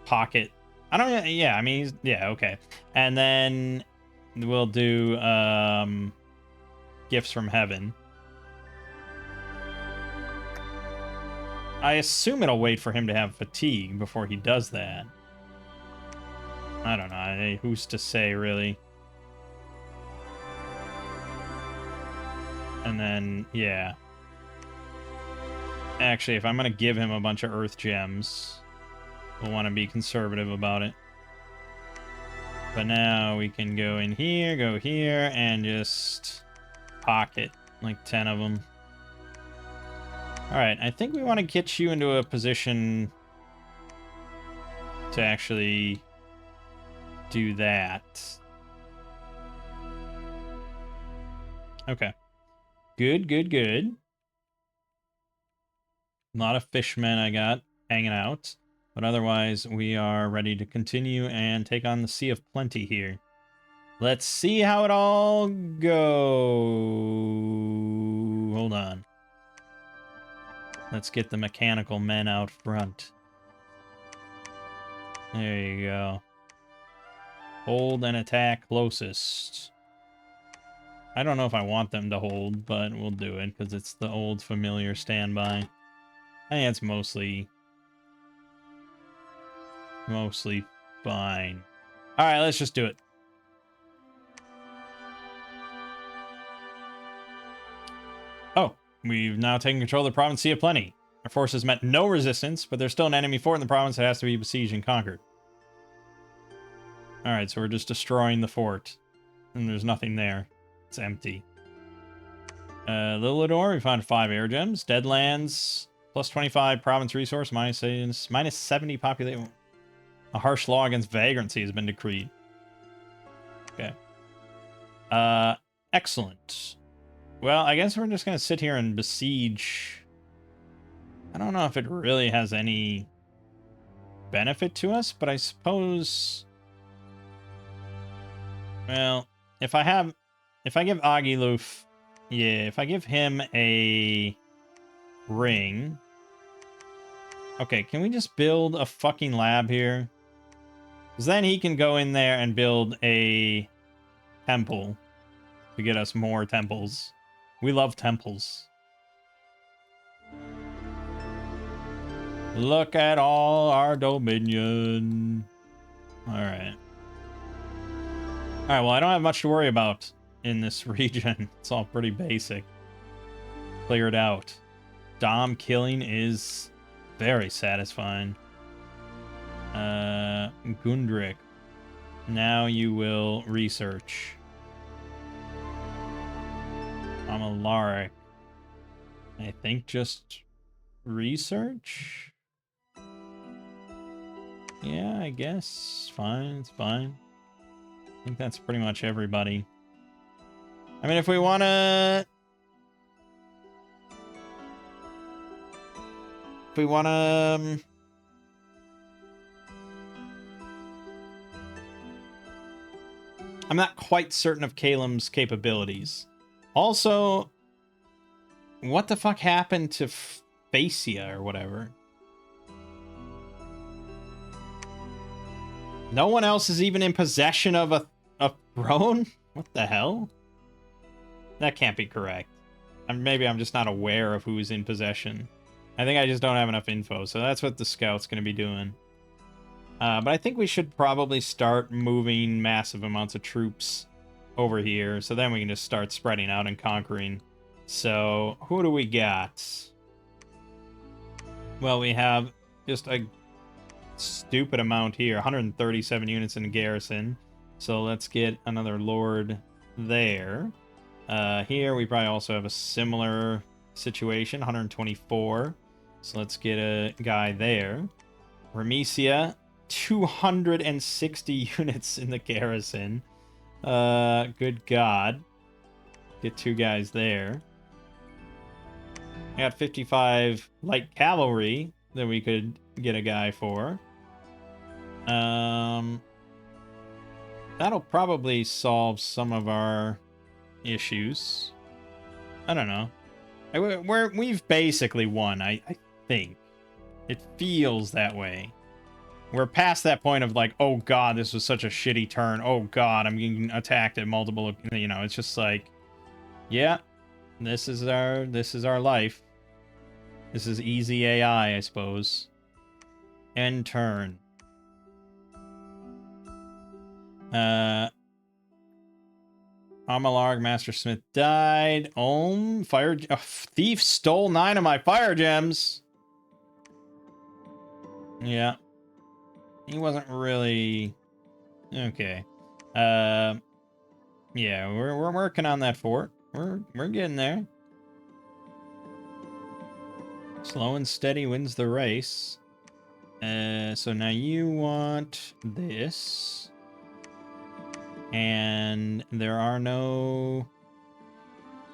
pocket... I don't... Yeah, I mean, yeah, okay. And then we'll do Gifts from Heaven. I assume it'll wait for him to have fatigue before he does that. I don't know. Who's to say, really? And then, yeah. Actually, if I'm going to give him a bunch of Earth Gems, we'll want to be conservative about it. But now we can go in here, go here, and just pocket like 10 of them. Alright, I think we want to get you into a position to actually do that. Okay. Good, good, good. A lot of fishmen I got hanging out. But otherwise, we are ready to continue and take on the Sea of Plenty here. Let's see how it all go. Hold on. Let's get the mechanical men out front. There you go. Hold and attack closest. I don't know if I want them to hold, but we'll do it because it's the old familiar standby. I think it's mostly fine. All right, let's just do it. Oh, we've now taken control of the province Sea of Plenty. Our forces met no resistance, but there's still an enemy fort in the province that has to be besieged and conquered. All right, so we're just destroying the fort, and there's nothing there. It's empty. Lilidor, we found 5 air gems. Deadlands, plus 25 province resource, minus 70 population. A harsh law against vagrancy has been decreed. Okay. Excellent. Well, I guess we're just going to sit here and besiege. I don't know if it really has any benefit to us, but I suppose... Well, if I give Agiluf... Yeah, if I give him a ring... Okay, can we just build a fucking lab here? Because then he can go in there and build a temple to get us more temples. We love temples. Look at all our dominion. Alright. Alright, well, I don't have much to worry about in this region. It's all pretty basic. Cleared out. Dom killing is very satisfying. Gundrick. Now you will research. Amalaric. I think just research? Yeah, I guess. Fine, it's fine. I think that's pretty much everybody. I mean, if we want to... If we want to... I'm not quite certain of Calum's capabilities. Also, what the fuck happened to Phasia or whatever? No one else is even in possession of a throne? What the hell? That can't be correct. Maybe I'm just not aware of who's in possession. I think I just don't have enough info, so that's what the scout's going to be doing. But I think we should probably start moving massive amounts of troops over here, so then we can just start spreading out and conquering. So, who do we got? Well, we have just a stupid amount here, 137 units in garrison. So let's get another lord there. Here we probably also have a similar situation, 124. So let's get a guy there. Remesia, 260 units in the garrison. Good God. Get 2 guys there. I got 55 light cavalry that we could get a guy for. That'll probably solve some of our issues. I don't know. We've basically won, I think. It feels that way. We're past that point of like, oh god, this was such a shitty turn. Oh god, I'm getting attacked at multiple, you know, it's just like, yeah, this is our life. This is easy AI, I suppose. End turn. Amalarg Mastersmith died. Thief stole 9 of my fire gems. Yeah. He wasn't really... Okay. Yeah, we're working on that fort. We're getting there. Slow and steady wins the race. So now you want this. And there are no...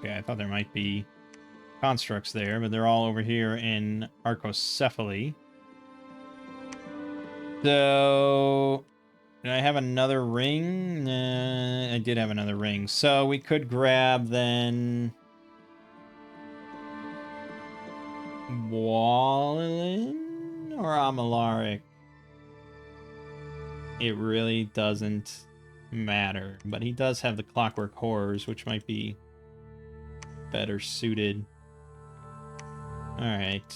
Okay, I thought there might be constructs there, but they're all over here in Archocephaly. So... Did I have another ring? I did have another ring. So we could grab then... Wallin or Amalaric? It really doesn't matter. But he does have the Clockwork Horrors, which might be better suited. Alright.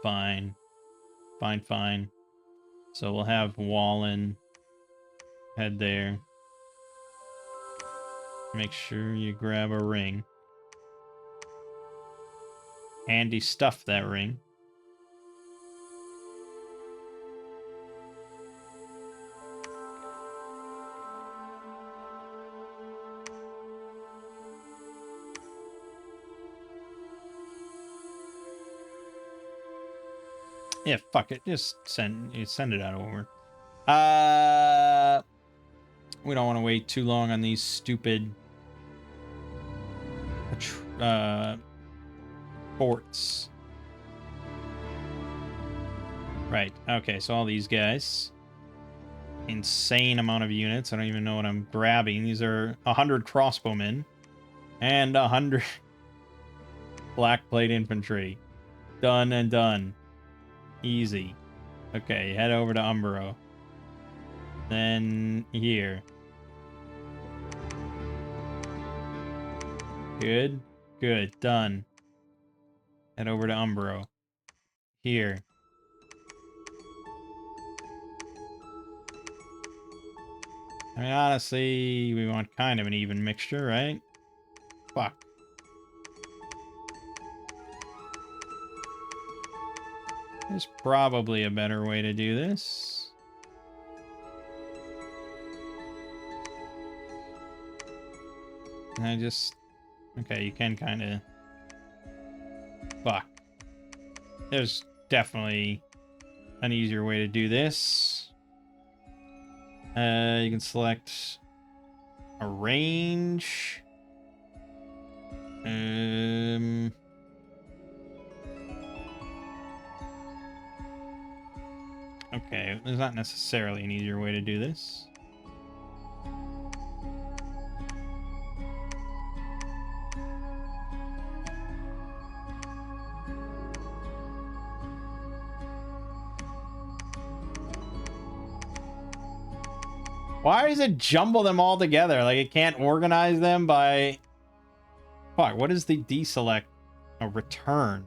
Fine. Fine. So we'll have Wallin head there. Make sure you grab a ring. Handy stuff, that ring. Yeah, fuck it. Just send it out over. We don't want to wait too long on these stupid forts. Right. Okay, so all these guys. Insane amount of units. I don't even know what I'm grabbing. These are 100 crossbowmen and 100 blackplate infantry. Done and done. Easy. Okay, head over to Umbro. Then here. Good. Done. Head over to Umbro. Here. I mean, honestly, we want kind of an even mixture, right? Fuck. There's probably a better way to do this. Okay, you can kind of... Fuck. There's definitely an easier way to do this. You can select a range. Okay, there's not necessarily an easier way to do this. Why does it jumble them all together? Like, it can't organize them by... Fuck, what is the deselect? A return.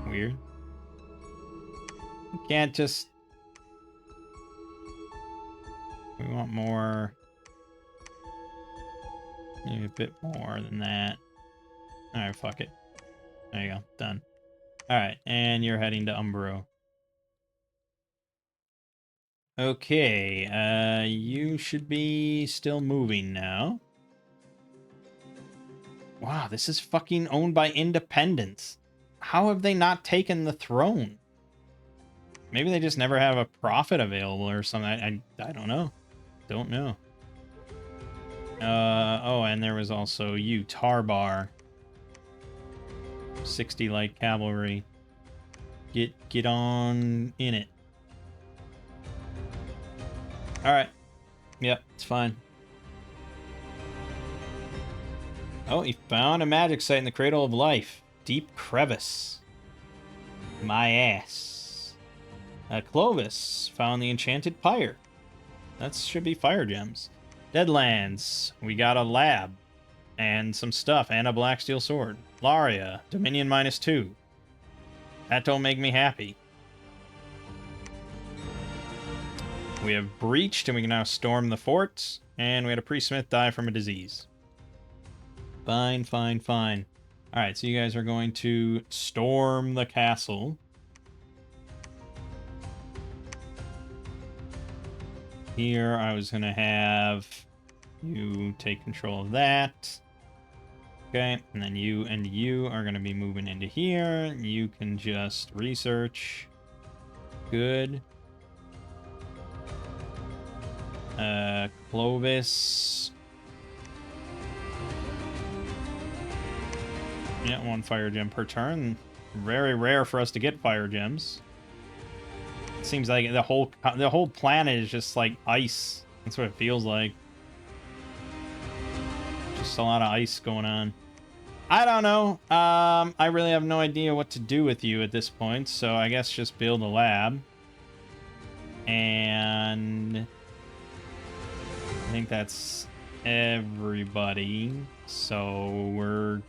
Weird. You can't just... we want more. Maybe a bit more than that. Alright, fuck it. There you go. Done. Alright, and you're heading to Umbro. Okay, you should be still moving now. Wow, this is fucking owned by independents. How have they not taken the throne? Maybe they just never have a prophet available or something. I don't know. Don't know. Oh, and there was also you, Tarbar. 60 light cavalry. Get on in it. Alright. Yep, it's fine. Oh, he found a magic site in the Cradle of Life. Deep crevice. My ass. Clovis found the enchanted pyre. That should be fire gems. Deadlands. We got a lab. And some stuff. And a black steel sword. Laria. Dominion -2. That don't make me happy. We have breached, and we can now storm the fort. And we had a priest-smith die from a disease. Fine, fine, fine. Alright, so you guys are going to storm the castle. Here, I was going to have you take control of that. Okay, and then you and you are going to be moving into here. You can just research. Good. Clovis. Yeah, 1 fire gem per turn. Very rare for us to get fire gems. It seems like the whole planet is just like ice. That's what it feels like. Just a lot of ice going on. I don't know. I really have no idea what to do with you at this point, so I guess just build a lab. And I think that's everybody. So we're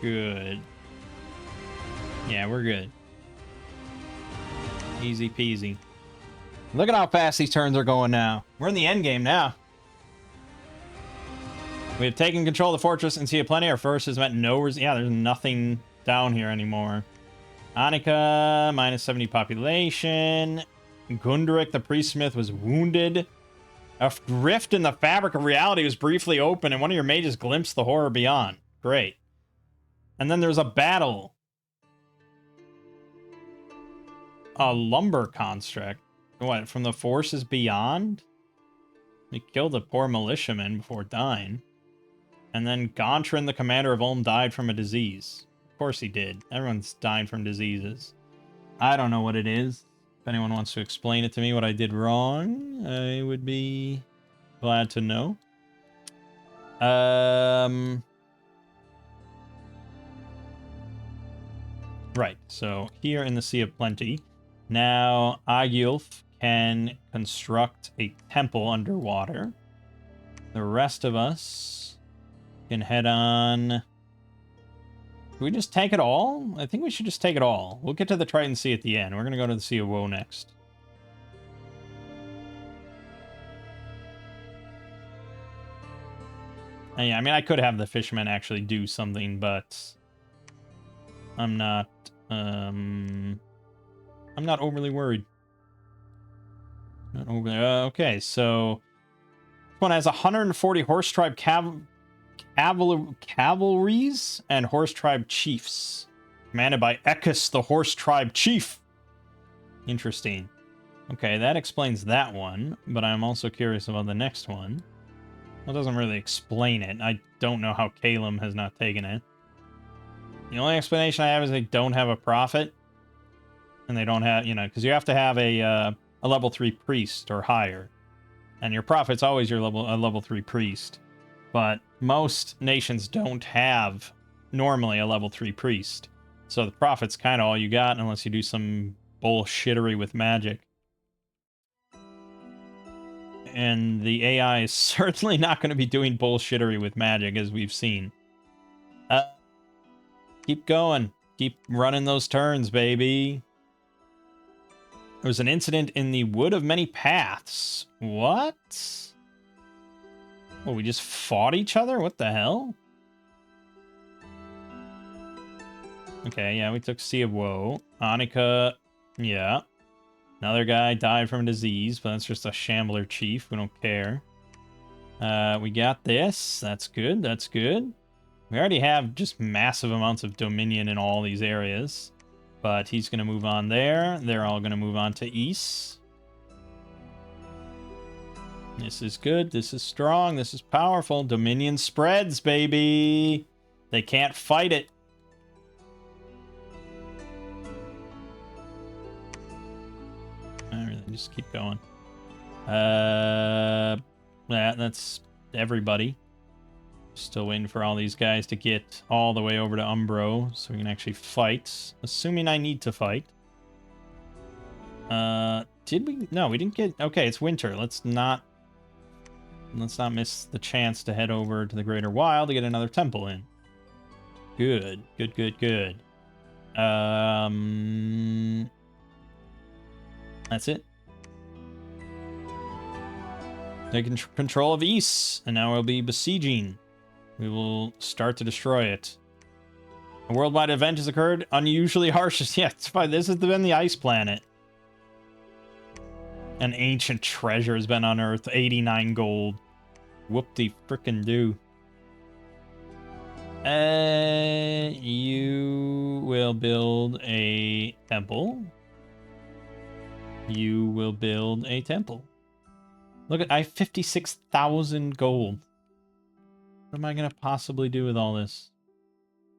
good. Yeah, we're good. Easy peasy. Look at how fast these turns are going now. We're in the end game now. We have taken control of the fortress and see a plenty. Our first has meant no... Yeah, there's nothing down here anymore. Annika, -70 population. Gundrick, the priest-smith, was wounded. A rift in the fabric of reality was briefly open, and one of your mages glimpsed the horror beyond. Great. And then there's a battle. A lumber construct. What, from the forces beyond? We killed a poor militiaman before dying. And then Gontran, the commander of Ulm, died from a disease. Of course he did. Everyone's died from diseases. I don't know what it is. If anyone wants to explain it to me what I did wrong, I would be glad to know. Right, so here in the Sea of Plenty, now Agilf can construct a temple underwater. The rest of us can head on. Can we just take it all? I think we should just take it all. We'll get to the Triton Sea at the end. We're going to go to the Sea of Woe next. And yeah, I mean, I could have the fishermen actually do something, but I'm not overly worried. Not overly. Okay, so this one has 140 horse tribe cavalries and horse tribe chiefs, commanded by Ekis, the horse tribe chief. Interesting. Okay, that explains that one, but I'm also curious about the next one. Well, it doesn't really explain it. I don't know how Calum has not taken it. The only explanation I have is they don't have a prophet, and they don't have, you know, because you have to have a level 3 priest or higher, and your prophet's always your level 3 priest. But most nations don't have, normally, a level 3 priest. So the prophet's kind of all you got, unless you do some bullshittery with magic. And the AI is certainly not going to be doing bullshittery with magic, as we've seen. Keep going. Keep running those turns, baby. There was an incident in the Wood of Many Paths. What? Well, we just fought each other? What the hell? Okay, yeah, we took Sea of Woe. Annika, yeah. Another guy died from a disease, but that's just a Shambler Chief. We don't care. We got this. That's good, that's good. We already have just massive amounts of Dominion in all these areas. But he's going to move on there. They're all going to move on to East. This is good. This is strong. This is powerful. Dominion spreads, baby. They can't fight it. Alright, just keep going. That's everybody. Still waiting for all these guys to get all the way over to Umbro so we can actually fight. Assuming I need to fight. Did we? No, we didn't get... Okay, it's winter. Let's not miss the chance to head over to the Greater Wild to get another temple in. Good. Good, good, good. That's it. Taking control of East, and now we'll be besieging. We will start to destroy it. A worldwide event has occurred. Unusually harsh. Yeah, it's fine. This has been the ice planet. An ancient treasure has been unearthed. 89 gold. Whoop-de-frickin-do. You will build a temple. You will build a temple. Look at, I have 56,000 gold. What am I going to possibly do with all this?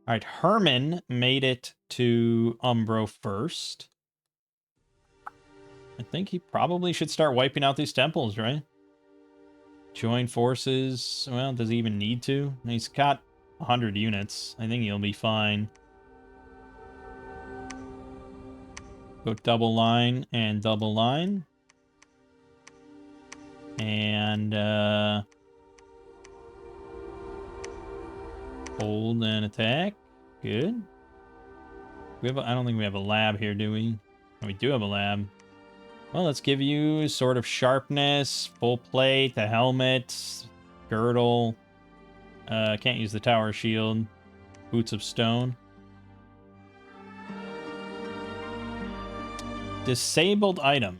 All right, Herman made it to Umbro first. I think he probably should start wiping out these temples, right? Join forces. Well, does he even need to? He's got 100 units. I think he'll be fine. Go double line and double line. And, hold and attack. Good. I don't think we have a lab here, do we? Oh, we do have a lab. Well, let's give you Sword of Sharpness, full plate, a helmet, girdle. Can't use the tower shield. Boots of stone. Disabled item.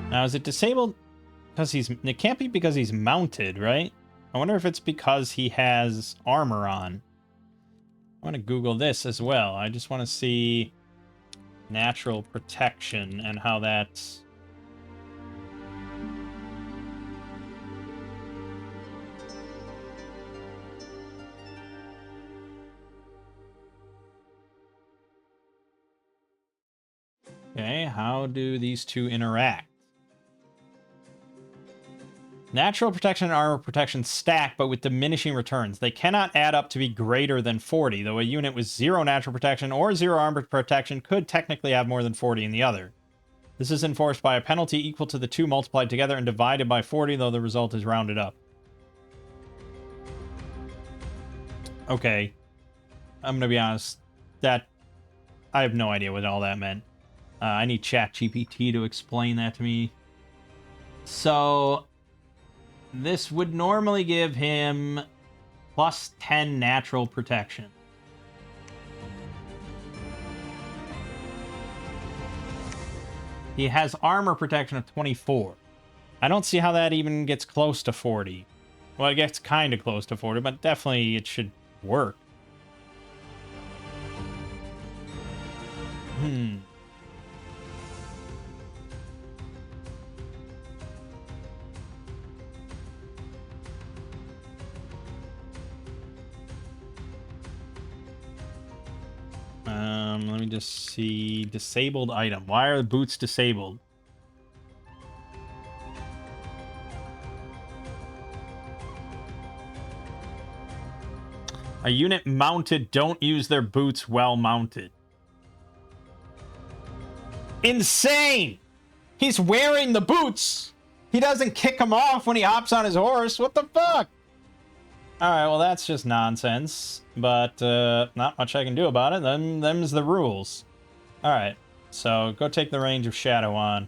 Now, is it disabled because it can't be because he's mounted, right? I wonder if it's because he has armor on. I want to Google this as well. I just want to see natural protection and how that's... Okay, how do these two interact? Natural protection and armor protection stack, but with diminishing returns. They cannot add up to be greater than 40, though a unit with 0 natural protection or 0 armor protection could technically have more than 40 in the other. This is enforced by a penalty equal to the two multiplied together and divided by 40, though the result is rounded up. Okay. I'm gonna be honest. That... I have no idea what all that meant. I need ChatGPT to explain that to me. So... this would normally give him plus 10 natural protection. He has armor protection of 24. I don't see how that even gets close to 40. Well, it gets kind of close to 40, but definitely it should work. Let me just see. Disabled item. Why are the boots disabled? A unit mounted don't use their boots well mounted. Insane! He's wearing the boots! He doesn't kick them off when he hops on his horse. What the fuck? Alright, well that's just nonsense. But not much I can do about it. Them's the rules. Alright, so go take the range of Shadow on.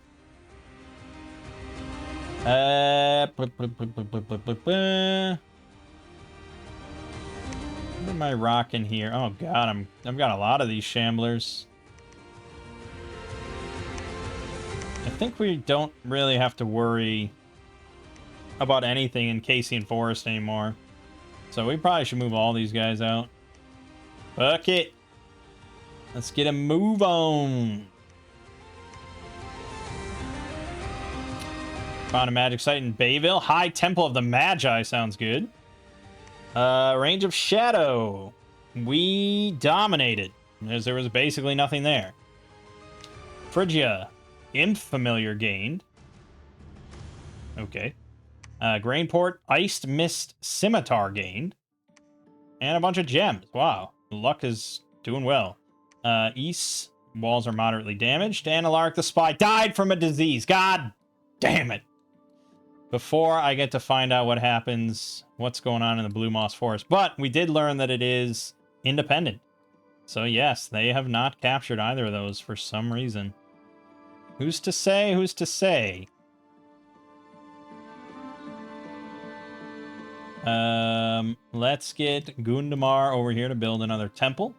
What am I rocking here? Oh god, I've got a lot of these Shamblers. I think we don't really have to worry about anything in Casey and Forest anymore. So we probably should move all these guys out. Fuck it. Let's get a move on. Found a magic site in Bayville. High Temple of the Magi sounds good. Range of Shadow. We dominated, as there was basically nothing there. Phrygia. Imp Familiar gained. Okay. Grainport. Iced Mist Scimitar gained. And a bunch of gems. Wow. Luck is doing well. East. Walls are moderately damaged. And Alaric the Spy died from a disease. God damn it. Before I get to find out what happens, what's going on in the Blue Moss Forest. But we did learn that it is independent. So yes, they have not captured either of those for some reason. Who's to say? Who's to say? Let's get Gundamar over here to build another temple.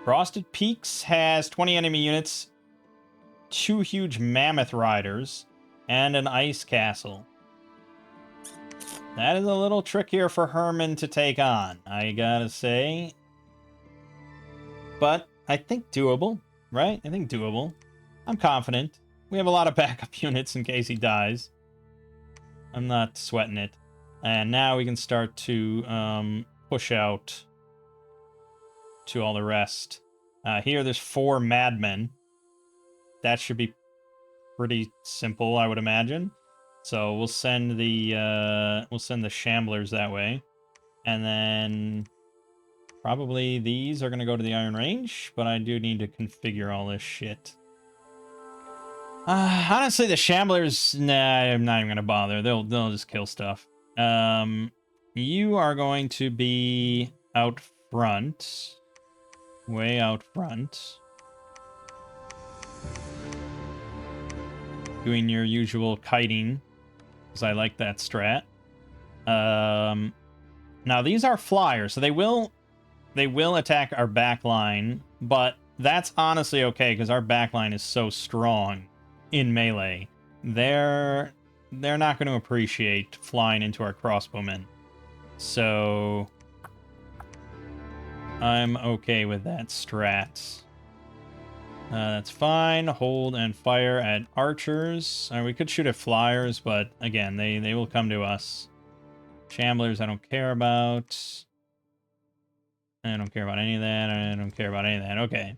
Frosted Peaks has 20 enemy units, 2 huge mammoth riders, and an ice castle. That is a little trickier for Herman to take on, I gotta say. But I think doable, right? I think doable. I'm confident. We have a lot of backup units in case he dies. I'm not sweating it. And now we can start to push out to all the rest. Here, there's 4 madmen. That should be pretty simple, I would imagine. So we'll send the Shamblers that way. And then probably these are going to go to the Iron Range, but I do need to configure all this shit. Honestly, the Shamblers, nah, I'm not even going to bother. They'll just kill stuff. You are going to be out front. Way out front. Doing your usual kiting, because I like that strat. Now, these are flyers, so they will attack our back line, but that's honestly okay, because our back line is so strong in melee. They're not going to appreciate flying into our crossbowmen. So I'm okay with that strat. That's fine. Hold and fire at archers. We could shoot at flyers, but again, they will come to us. Shamblers, I don't care about. I don't care about any of that. I don't care about any of that. Okay.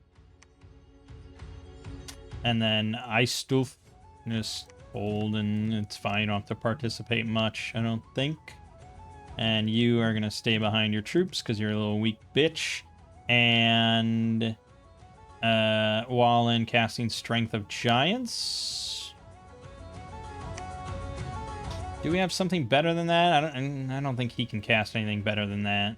And then Ice Stoof, just hold and it's fine. You don't have to participate much, I don't think. And you are going to stay behind your troops because you're a little weak bitch. And Wallen casting Strength of Giants. Do we have something better than that? I don't think he can cast anything better than that.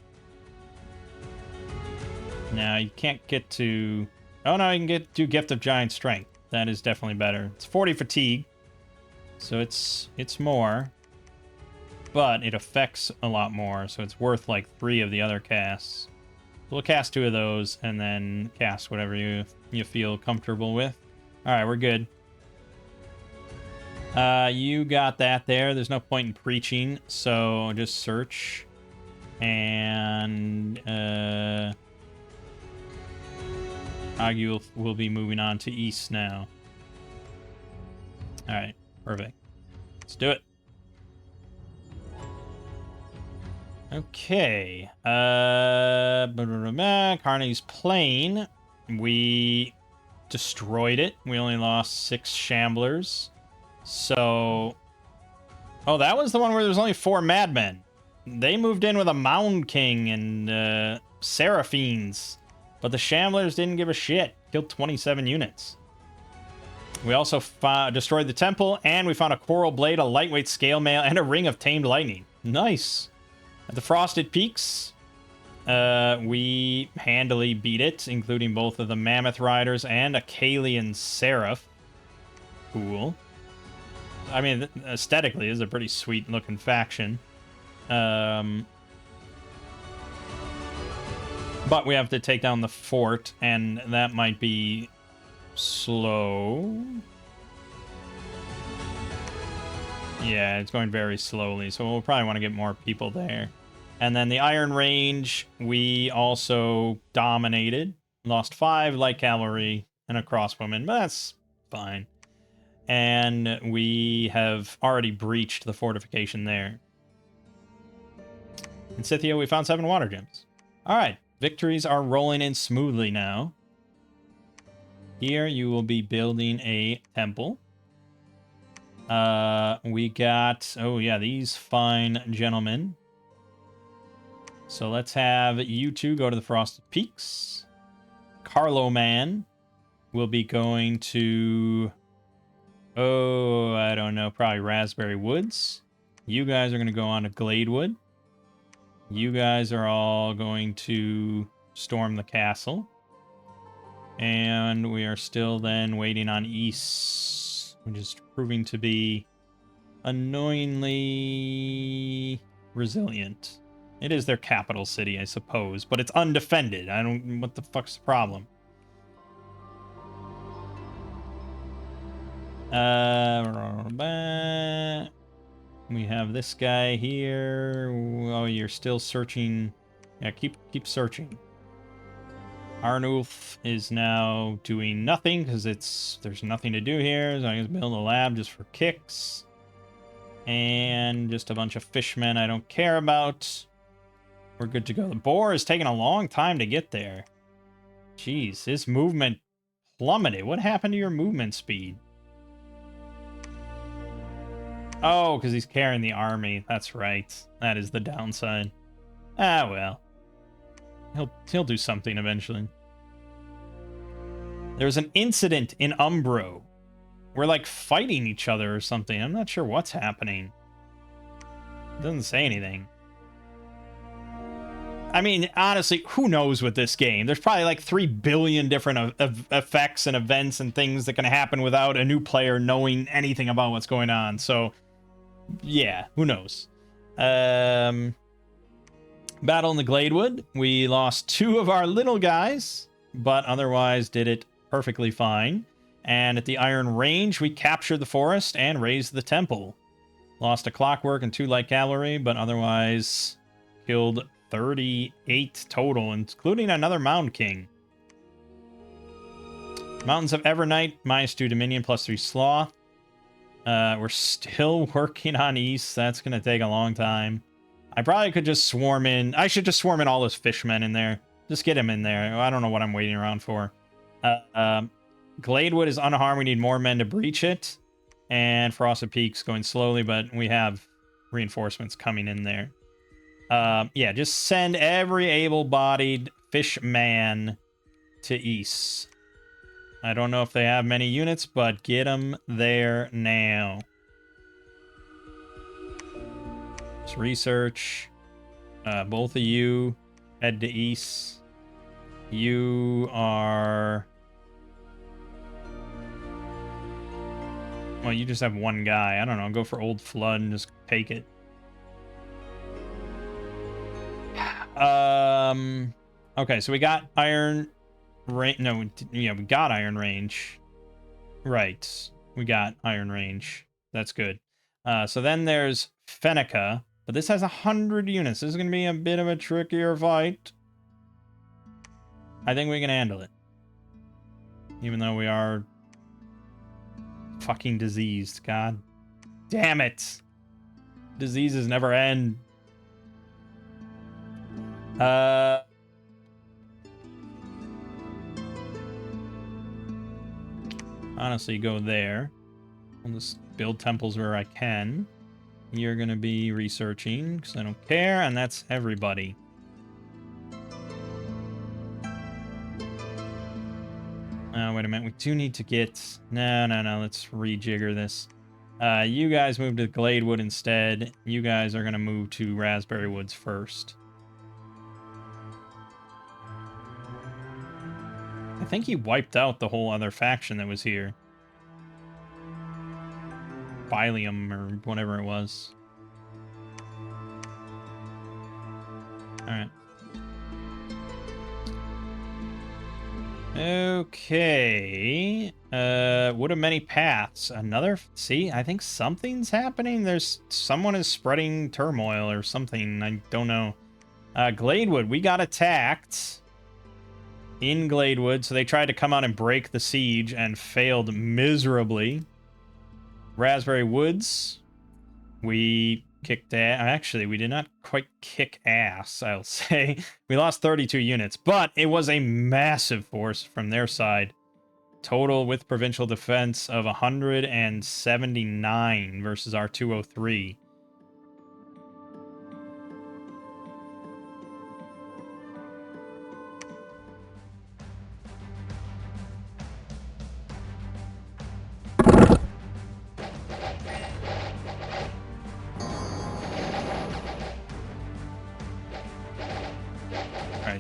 No, you can't get to... Oh no, you can do Gift of Giant Strength. That is definitely better. It's 40 fatigue, so it's more, but it affects a lot more, so it's worth like 3 of the other casts. We'll cast 2 of those and then cast whatever you feel comfortable with. All right, we're good. You got that there. There's no point in preaching, so just search. And Agu will be moving on to east now. All right, perfect. Let's do it. Okay. Carney's Plain. We destroyed it. We only lost 6 Shamblers. So... Oh, that was the one where there's only 4 madmen. They moved in with a Mound King and Seraphines. But the Shamblers didn't give a shit. Killed 27 units. We also destroyed the temple, and we found a Coral Blade, a lightweight scale mail, and a Ring of Tamed Lightning. Nice. At the Frosted Peaks, we handily beat it, including both of the Mammoth Riders and a Kalian Seraph. Cool. I mean, aesthetically, it's a pretty sweet-looking faction. But we have to take down the fort, and that might be slow. Yeah, it's going very slowly, so we'll probably want to get more people there. And then the Iron Range, we also dominated. Lost 5 light cavalry and a crossbowman, but that's fine. And we have already breached the fortification there. In Scythia, we found 7 water gems. All right, victories are rolling in smoothly now. Here, you will be building a temple. We got, oh yeah, these fine gentlemen. So let's have you two go to the Frosted Peaks. Carlo Man will be going to, oh, I don't know, probably Raspberry Woods. You guys are going to go on to Gladewood. You guys are all going to storm the castle. And we are still then waiting on East, which is proving to be annoyingly resilient. It is their capital city, I suppose, but it's undefended. I don't... What the fuck's the problem? We have this guy here. Oh, you're still searching. Yeah, keep searching. Arnulf is now doing nothing because there's nothing to do here. So I can build a lab just for kicks. And just a bunch of fishmen I don't care about. We're good to go. The boar is taking a long time to get there. Jeez, his movement plummeted. What happened to your movement speed? Oh, because he's carrying the army. That's right. That is the downside. Ah, well. He'll do something eventually. There's an incident in Umbro. We're like fighting each other or something. I'm not sure what's happening. It doesn't say anything. I mean, honestly, who knows with this game? There's probably like 3 billion different effects and events and things that can happen without a new player knowing anything about what's going on. So, yeah, who knows? Battle in the Gladewood. We lost 2 of our little guys, but otherwise did it perfectly fine. And at the Iron Range, we captured the forest and razed the temple. Lost a clockwork and 2 light cavalry, but otherwise killed 38 total, including another Mound King. Mountains of Evernight, -2 Dominion, +3 Sloth. We're still working on East. That's going to take a long time. I probably could just swarm in. I should just swarm in all those fishmen in there. Just get him in there. I don't know what I'm waiting around for. Gladewood is unharmed. We need more men to breach it. And Frosted Peaks going slowly, but we have reinforcements coming in there. Yeah, just send every able-bodied fish man to East. I don't know if they have many units, but get them there now. Just research. Both of you head to East. You are... Well, you just have one guy. I don't know. Go for Old Flood and just take it. Okay, so we got Iron Range. No, yeah, we got Iron Range. Right. We got Iron Range. That's good. So then there's Fenica, but this has 100 units. This is going to be a bit of a trickier fight. I think we can handle it. Even though we are fucking diseased. God damn it. Diseases never end. Honestly, go there. I'll just build temples where I can. You're gonna be researching, because I don't care, and that's everybody. Wait a minute, we do need to get... No, let's rejigger this. You guys move to Gladewood instead. You guys are going to move to Raspberry Woods first. I think he wiped out the whole other faction that was here. Bilium or whatever it was. Alright. Okay. Wood of Many Paths. Another... See, I think something's happening. Someone is spreading turmoil or something. I don't know. Gladewood. We got attacked in Gladewood, so they tried to come out and break the siege and failed miserably. Raspberry Woods. We kicked ass. Actually, we did not quite kick ass, I'll say. We lost 32 units, but it was a massive force from their side. Total with provincial defense of 179 versus our 203.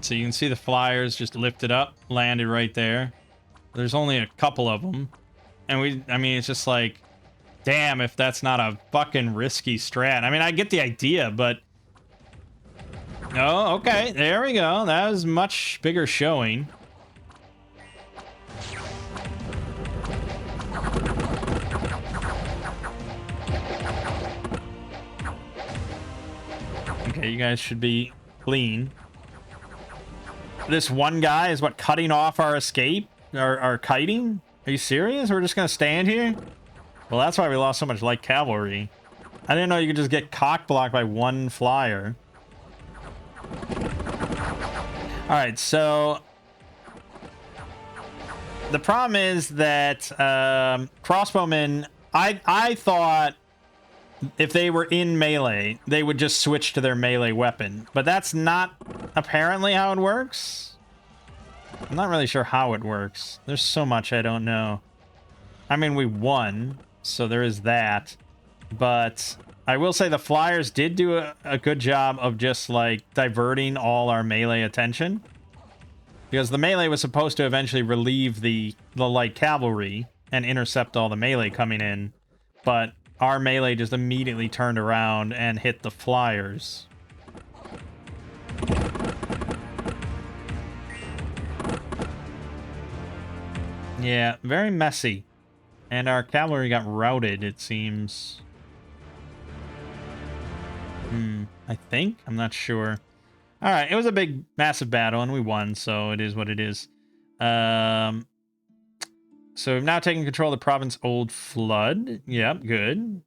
So you can see the flyers just lifted up, landed right there. There's only a couple of them. And I mean, it's just like, damn, if that's not a fucking risky strat. I mean, I get the idea, but... Oh, okay, there we go. That was much bigger showing. Okay, you guys should be clean. This one guy is what, cutting off our escape? Our kiting? Are you serious? We're just gonna stand here? Well, that's why we lost so much light cavalry. I didn't know you could just get cock-blocked by one flyer. Alright, so... The problem is that crossbowmen... I thought if they were in melee, they would just switch to their melee weapon. But that's not apparently how it works. I'm not really sure how it works. There's so much I don't know. I mean, we won, so there is that. But I will say the flyers did do a good job of just, like, diverting all our melee attention. Because the melee was supposed to eventually relieve the light cavalry and intercept all the melee coming in. But our melee just immediately turned around and hit the flyers. Yeah, very messy. And our cavalry got routed, it seems. I think? I'm not sure. Alright, it was a big, massive battle, and we won, so it is what it is. So we've now taken control of the province Old Flood. Yep, good.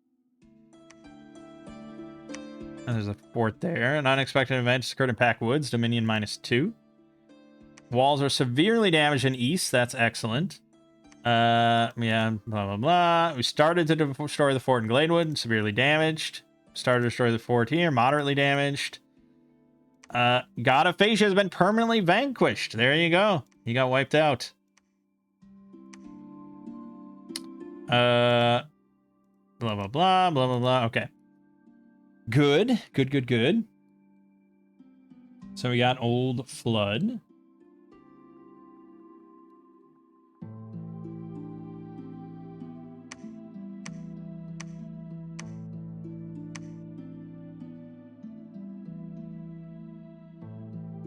And there's a fort there. An unexpected event occurred in Pack Woods. Dominion -2. Walls are severely damaged in east. That's excellent. Yeah, blah, blah, blah. We started to destroy the fort in Gladewood. Severely damaged. Started to destroy the fort here. Moderately damaged. God of Phasia has been permanently vanquished. There you go. He got wiped out. Blah, blah, blah, blah, blah, blah. Okay. Good. Good, good, good. So we got Old Flood.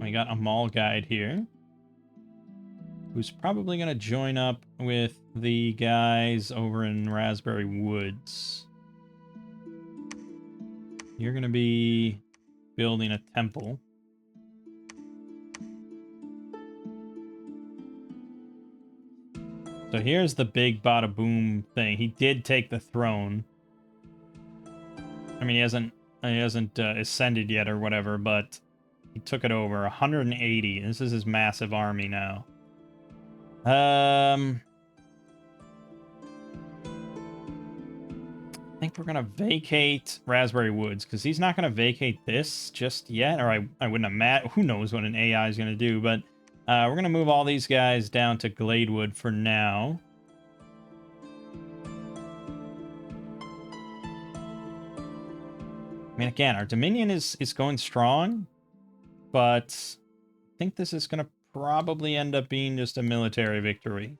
We got a mall guide here, who's probably going to join up with the guys over in Raspberry Woods. You're going to be building a temple. So here's the big bada boom thing. He did take the throne. I mean, he hasn't ascended yet or whatever, but he took it over. 180. This is his massive army now. I think we're gonna vacate Raspberry Woods because he's not gonna vacate this just yet, or I wouldn't have who knows what an AI is gonna do, but we're gonna move all these guys down to Gladewood for now. mean, again, our Dominion is going strong, but I think this is going to probably end up being just a military victory.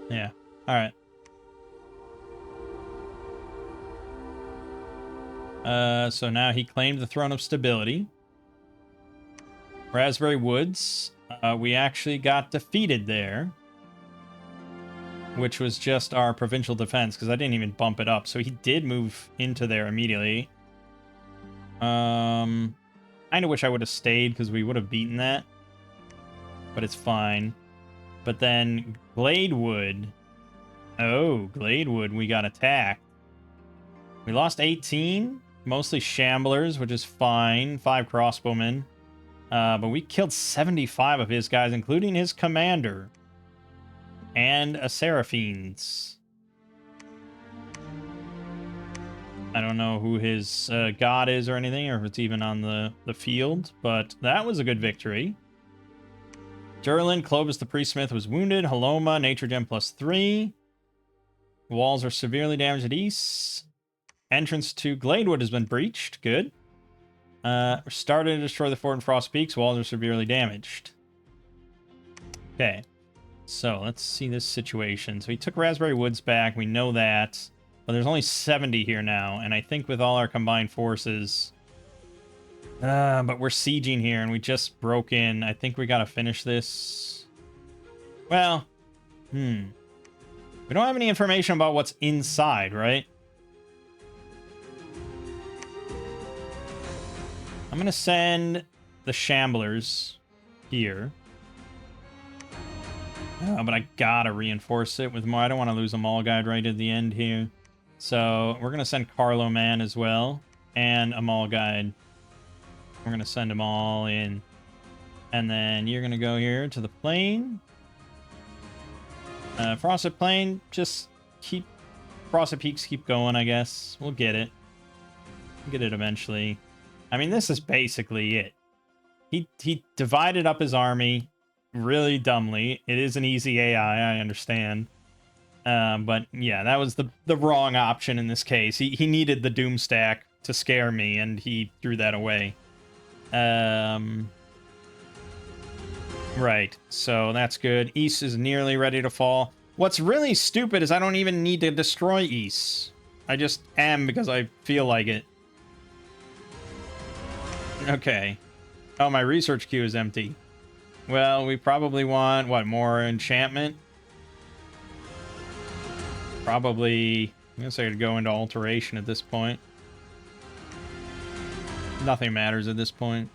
Yeah. All right. So now he claimed the Throne of Stability. Raspberry Woods. We actually got defeated there, which was just our provincial defense, because I didn't even bump it up. So he did move into there immediately. Kind of wish I would have stayed, because we would have beaten that. But it's fine. But then Gladewood. Oh, Gladewood, we got attacked. We lost 18, mostly shamblers, which is fine. 5 crossbowmen. But we killed 75 of his guys, including his commander. And a Seraphines. I don't know who his god is or anything, or if it's even on the field, but that was a good victory. Durlin, Clovis the Priestsmith was wounded. Haloma, Nature Gem +3. Walls are severely damaged at east. Entrance to Gladewood has been breached. Good. Started to destroy the fort in Frost Peaks. Walls are severely damaged. Okay. So, let's see this situation. So, he took Raspberry Woods back. We know that. But there's only 70 here now. And I think with all our combined forces... but we're sieging here, and we just broke in. I think we gotta finish this. Well, we don't have any information about what's inside, right? I'm gonna send the Shamblers here. But I gotta reinforce it with more. I don't want to lose a Mall Guide right at the end here. So we're gonna send Carlo Man as well, and a Mall Guide. We're gonna send them all in. And then you're gonna go here to the plain. Frosted Plain, just keep... Frosted Peaks keep going, I guess. We'll get it. We'll get it eventually. I mean, this is basically it. He divided up his army really dumbly. It is an easy AI, I understand. But yeah, that was the wrong option in this case. He needed the Doom Stack to scare me, and he threw that away. Right, so that's good. East is nearly ready to fall. What's really stupid is I don't even need to destroy East. I just am because I feel like it. Okay. Oh, my research queue is empty. Well, we probably want, what, more enchantment? Probably, I guess I could go into alteration at this point. Nothing matters at this point.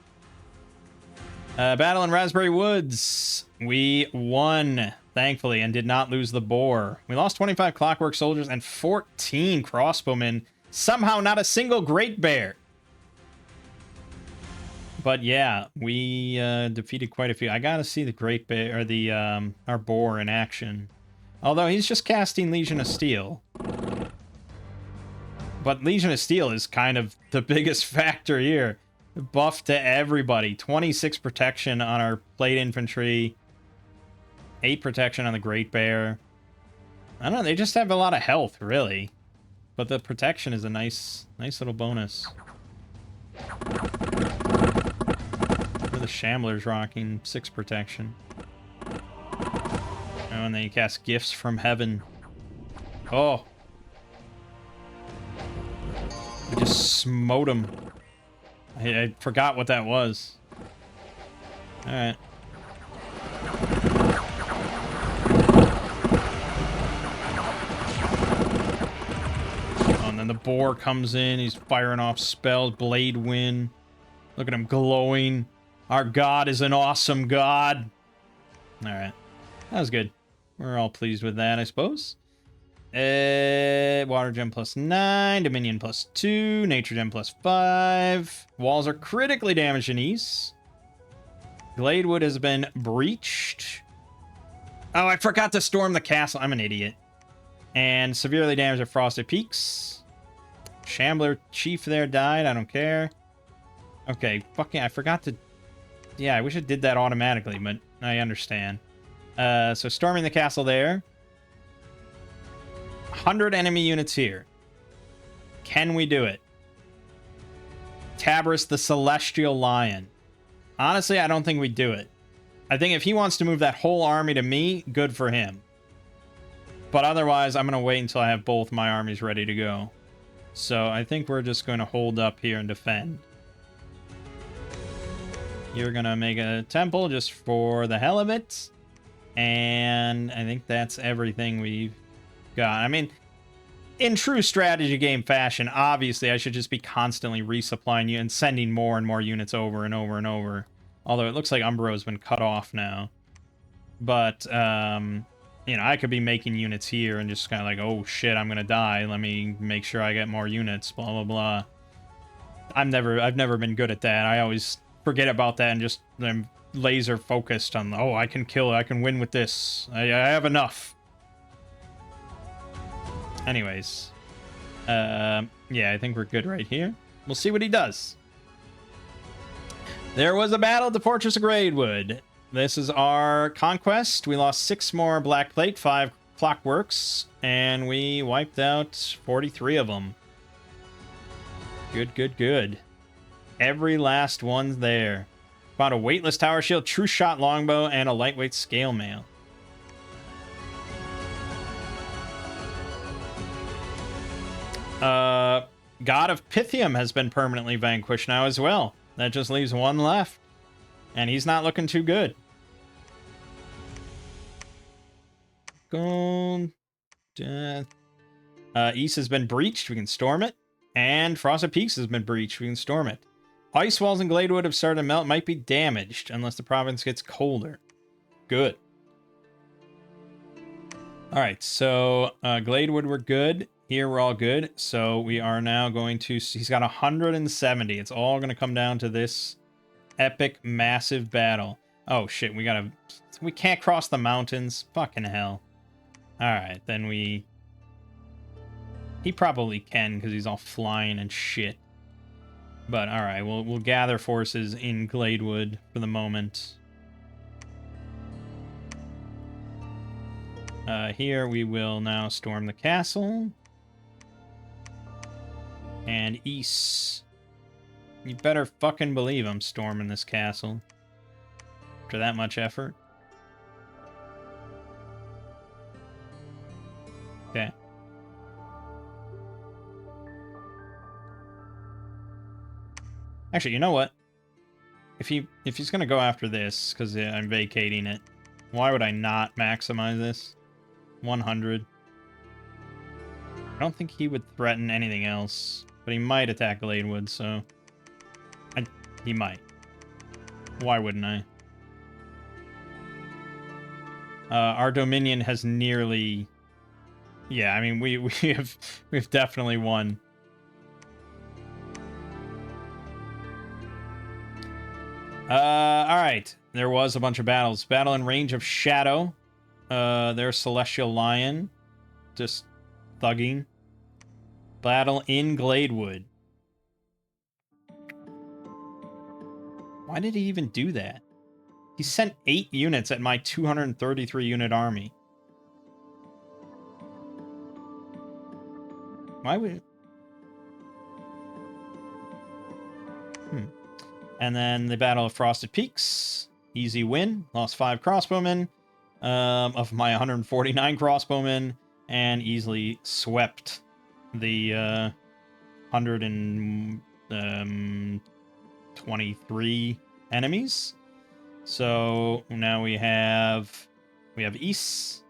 Battle in Raspberry Woods. We won, thankfully, and did not lose the boar. We lost 25 clockwork soldiers and 14 crossbowmen. Somehow not a single Great Bear. But yeah, we defeated quite a few. I gotta see the Great Bear, or the our boar in action. Although he's just casting Legion of Steel. But Legion of Steel is kind of the biggest factor here. Buff to everybody. 26 protection on our plate infantry. 8 protection on the Great Bear. I don't know, they just have a lot of health, really. But the protection is a nice little bonus. The Shamblers rocking 6 protection. Oh, and then you cast Gifts from Heaven. Oh. I just smote him. I forgot what that was. Alright. Oh, and then the boar comes in. He's firing off spells. Blade Wind. Look at him glowing. Our god is an awesome god. Alright. That was good. We're all pleased with that, I suppose. Water Gem +9. Dominion +2. Nature Gem +5. Walls are critically damaged in east. Gladewood has been breached. Oh, I forgot to storm the castle. I'm an idiot. And severely damaged at Frosted Peaks. Shambler Chief there died. I don't care. Okay, fucking, I forgot to... Yeah, I wish it did that automatically, but I understand. So storming the castle there. 100 enemy units here. Can we do it? Tabris the Celestial Lion. Honestly, I don't think we do it. I think if he wants to move that whole army to me, good for him. But otherwise, I'm going to wait until I have both my armies ready to go. So I think we're just going to hold up here and defend. You're going to make a temple just for the hell of it. And I think that's everything we've got. I mean, in true strategy game fashion, obviously I should just be constantly resupplying you and sending more and more units over and over and over. Although it looks like Umbro's been cut off now. But, you know, I could be making units here and just kind of like, oh shit, I'm gonna die. Let me make sure I get more units, blah, blah, blah. I've never been good at that. I always forget about that and just I'm laser focused on, oh, I can kill, I can win with this. I have enough. Anyways. Yeah, I think we're good right here. We'll see what he does. There was a battle at the Fortress of Gradewood. This is our conquest. We lost 6 more Black Plate, 5 Clockworks, and we wiped out 43 of them. Good, good, good. Every last one's there. Found a weightless tower shield, true shot longbow, and a lightweight scale mail. God of Pythium has been permanently vanquished now as well. That just leaves 1 left. And he's not looking too good. Gold. Death. East has been breached. We can storm it. And Frosted Peaks has been breached. We can storm it. Ice walls in Gladewood have started to melt. Might be damaged unless the province gets colder. Good. Alright, so Gladewood we're good. Here we're all good. So we are now going to... He's got 170. It's all going to come down to this epic, massive battle. Oh, shit. We can't cross the mountains. Fucking hell. Alright, then we... He probably can because he's all flying and shit. But alright, we'll gather forces in Gladewood for the moment. Here we will now storm the castle. And east. You better fucking believe I'm storming this castle. After that much effort. Okay. Actually, you know what? If he's gonna go after this, because I'm vacating it, why would I not maximize this? 100. I don't think he would threaten anything else, but he might attack Gladewood, so... he might. Why wouldn't I? Our Dominion has nearly... Yeah, I mean, we've definitely won. Alright. There was a bunch of battles. Battle in Range of Shadow. There's Celestial Lion. Just thugging. Battle in Gladewood. Why did he even do that? He sent 8 units at my 233 unit army. Why would... And then the Battle of Frosted Peaks. Easy win. Lost 5 crossbowmen of my 149 crossbowmen. And easily swept the 123 enemies. So now we have East.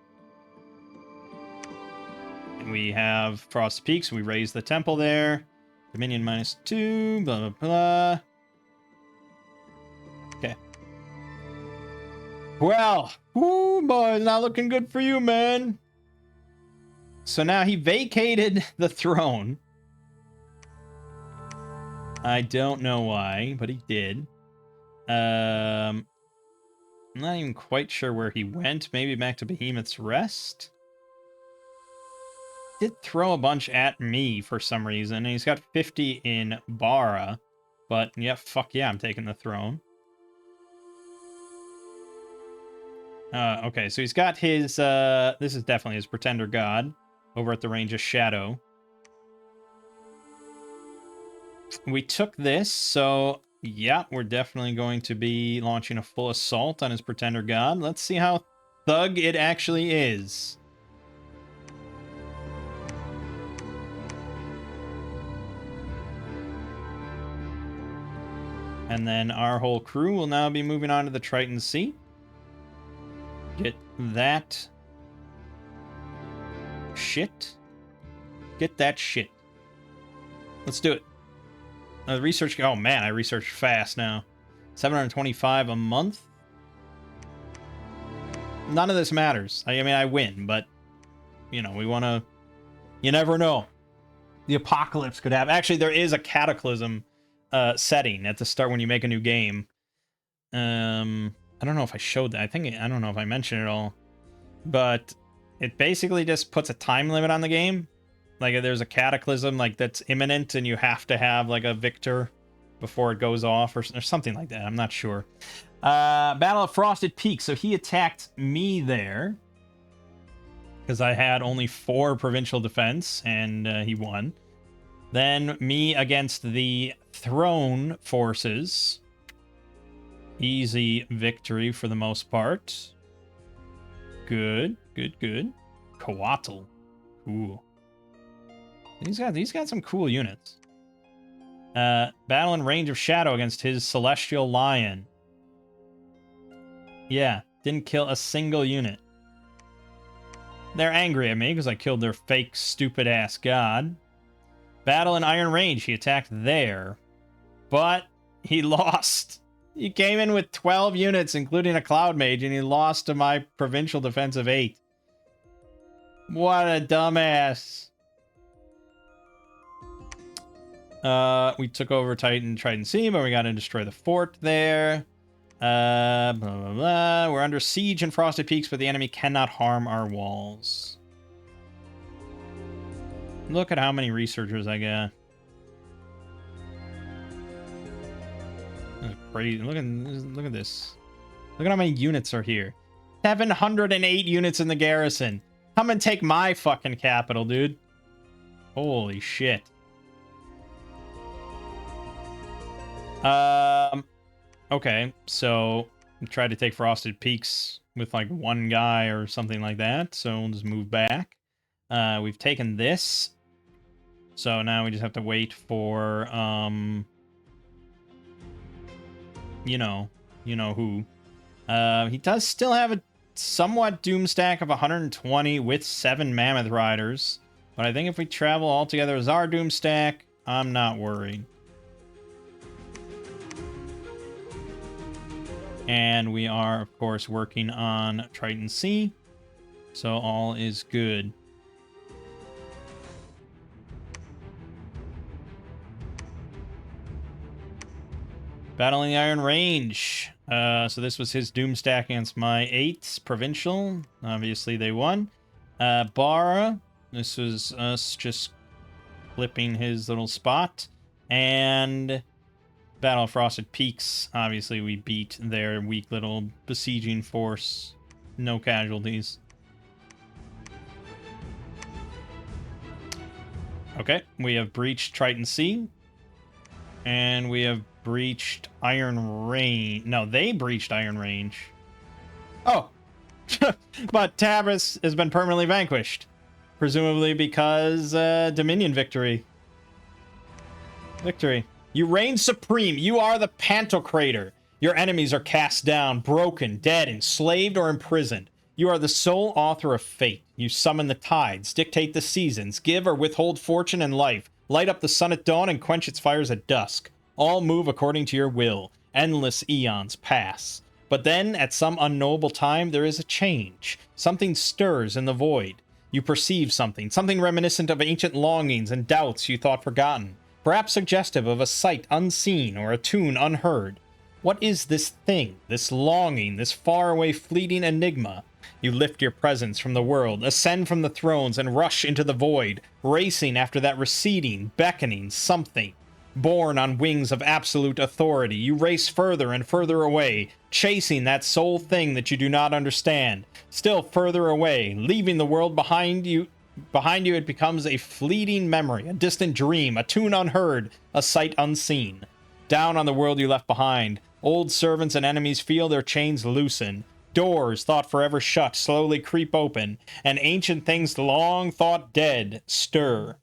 And we have Frosted Peaks. We raise the temple there. Dominion -2. Blah, blah, blah. Okay. Well, ooh, boy, not looking good for you, man. So now he vacated the throne. I don't know why, but he did. I'm not even quite sure where he went. Maybe back to Behemoth's Rest? did throw a bunch at me for some reason, and he's got 50 in Bara. But yeah, fuck yeah, I'm taking the throne. Okay, so he's got his, this is definitely his Pretender God over at the range of Shadow. We took this, so yeah, we're definitely going to be launching a full assault on his Pretender God. Let's see how thug it actually is. And then our whole crew will now be moving on to the Triton Sea. Get that shit. Get that shit. Let's do it. Research. Oh man, I researched fast now. 725 a month. None of this matters. I mean, I win, but you know, we want to. You never know. The apocalypse could happen. Actually, there is a cataclysm setting at the start when you make a new game. I don't know if I showed that. I don't know if I mentioned it all, but it basically just puts a time limit on the game. Like there's a cataclysm like that's imminent, and you have to have like a victor before it goes off, or something like that. I'm not sure. Battle of Frosted Peaks. So he attacked me there because I had only 4 provincial defense, and he won. Then me against the throne forces. Easy victory for the most part. Good, good, good. Coatl. Ooh. He's got some cool units. Battle in range of Shadow against his Celestial Lion. Yeah, didn't kill a single unit. They're angry at me because I killed their fake, stupid-ass god. Battle in Iron Range. He attacked there. But he lost. He came in with 12 units, including a Cloud Mage, and he lost to my provincial defense of 8. What a dumbass. We took over Triton Sea, but we got to destroy the fort there. Blah, blah, blah. We're under siege in Frosted Peaks, but the enemy cannot harm our walls. Look at how many researchers I got. That's crazy. Look at this. Look at how many units are here. 708 units in the garrison. Come and take my fucking capital, dude. Holy shit. Okay, so try to take Frosted Peaks with like one guy or something like that. So we'll just move back. We've taken this. So now we just have to wait for you know who. He does still have a somewhat doom stack of 120 with 7 Mammoth Riders. But I think if we travel all together as our doom stack, I'm not worried. And we are, of course, working on Triton Sea. So all is good. Battling the Iron Range. So this was his doom stack against my 8 provincial. Obviously, they won. Bara. This was us just flipping his little spot. And Battle of Frosted Peaks. Obviously, we beat their weak little besieging force. No casualties. Okay, we have breached Triton Sea. And we have breached Iron Range. No, they breached Iron Range. Oh! But Tabris has been permanently vanquished. Presumably because Dominion victory. Victory. You reign supreme. You are the Pantocrator. Your enemies are cast down, broken, dead, enslaved, or imprisoned. You are the sole author of fate. You summon the tides, dictate the seasons, give or withhold fortune and life, light up the sun at dawn and quench its fires at dusk. All move according to your will. Endless eons pass. But then, at some unknowable time, there is a change. Something stirs in the void. You perceive something reminiscent of ancient longings and doubts you thought forgotten. Perhaps suggestive of a sight unseen or a tune unheard. What is this thing, this longing, this faraway fleeting enigma? You lift your presence from the world, ascend from the thrones, and rush into the void, racing after that receding, beckoning something. Born on wings of absolute authority, you race further and further away, chasing that sole thing that you do not understand. Still further away, leaving the world behind you. Behind you, it becomes a fleeting memory, a distant dream, a tune unheard, a sight unseen. Down on the world you left behind, old servants and enemies feel their chains loosen. Doors thought forever shut slowly creep open, and ancient things long thought dead stir.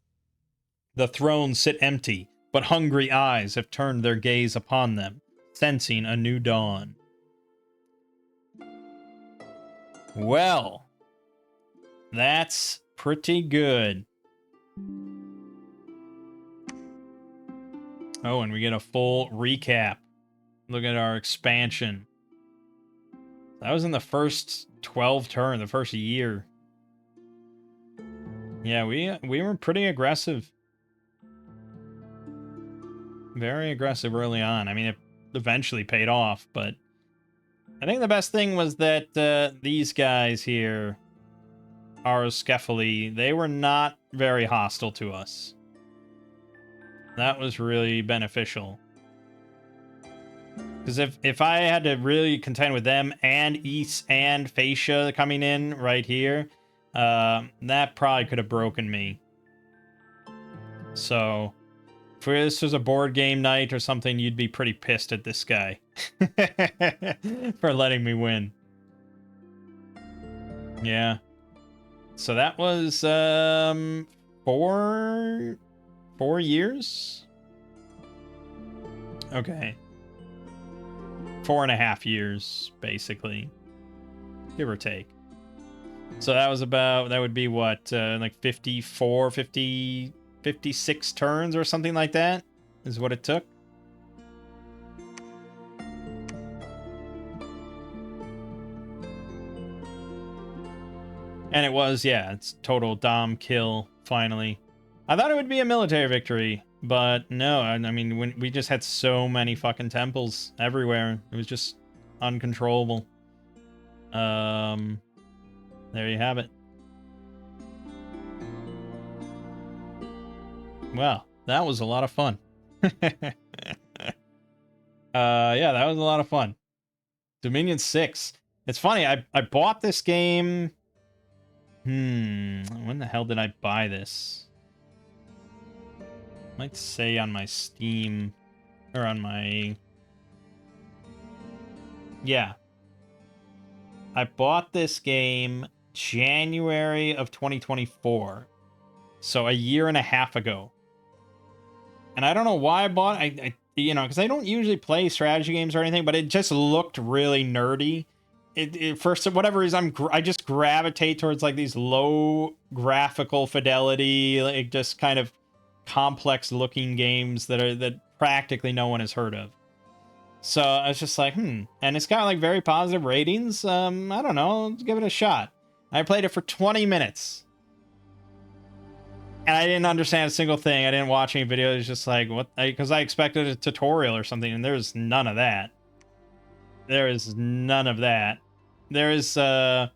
The thrones sit empty, but hungry eyes have turned their gaze upon them, sensing a new dawn. Well, that's pretty good. Oh, and we get a full recap. Look at our expansion. That was in the first 12 turn, the first year. Yeah, we were pretty aggressive. Very aggressive early on. I mean, it eventually paid off, but I think the best thing was that these guys here, Auroscephali, they were not very hostile to us. That was really beneficial. Because if I had to really contend with them and Ys and Fascia coming in right here, that probably could have broken me. So, if this was a board game night or something, you'd be pretty pissed at this guy for letting me win. Yeah. So that was 4 years? Okay. 4.5 years, basically. Give or take. So that was about, that would be what, like 54, 50, 56 turns or something like that, is what it took. And it was, yeah, it's total dom kill, finally. I thought it would be a military victory, but no, I mean, when we just had so many fucking temples everywhere. It was just uncontrollable. There you have it. Well, that was a lot of fun. Yeah, that was a lot of fun. Dominion 6. It's funny, I bought this game... when the hell did I buy this? Might say on my Steam, or on my... Yeah. I bought this game January of 2024. So a year and a half ago. And I don't know why I bought it. I you know, because I don't usually play strategy games or anything, but it just looked really nerdy. For whatever reason, I just gravitate towards like these low graphical fidelity, like just kind of complex looking games that practically no one has heard of. So I was just like, and it's got like very positive ratings. I don't know, let's give it a shot. I played it for 20 minutes. And I didn't understand a single thing. I didn't watch any videos. It's just like, what? Because I expected a tutorial or something, and there's none of that. There is none of that. There is, you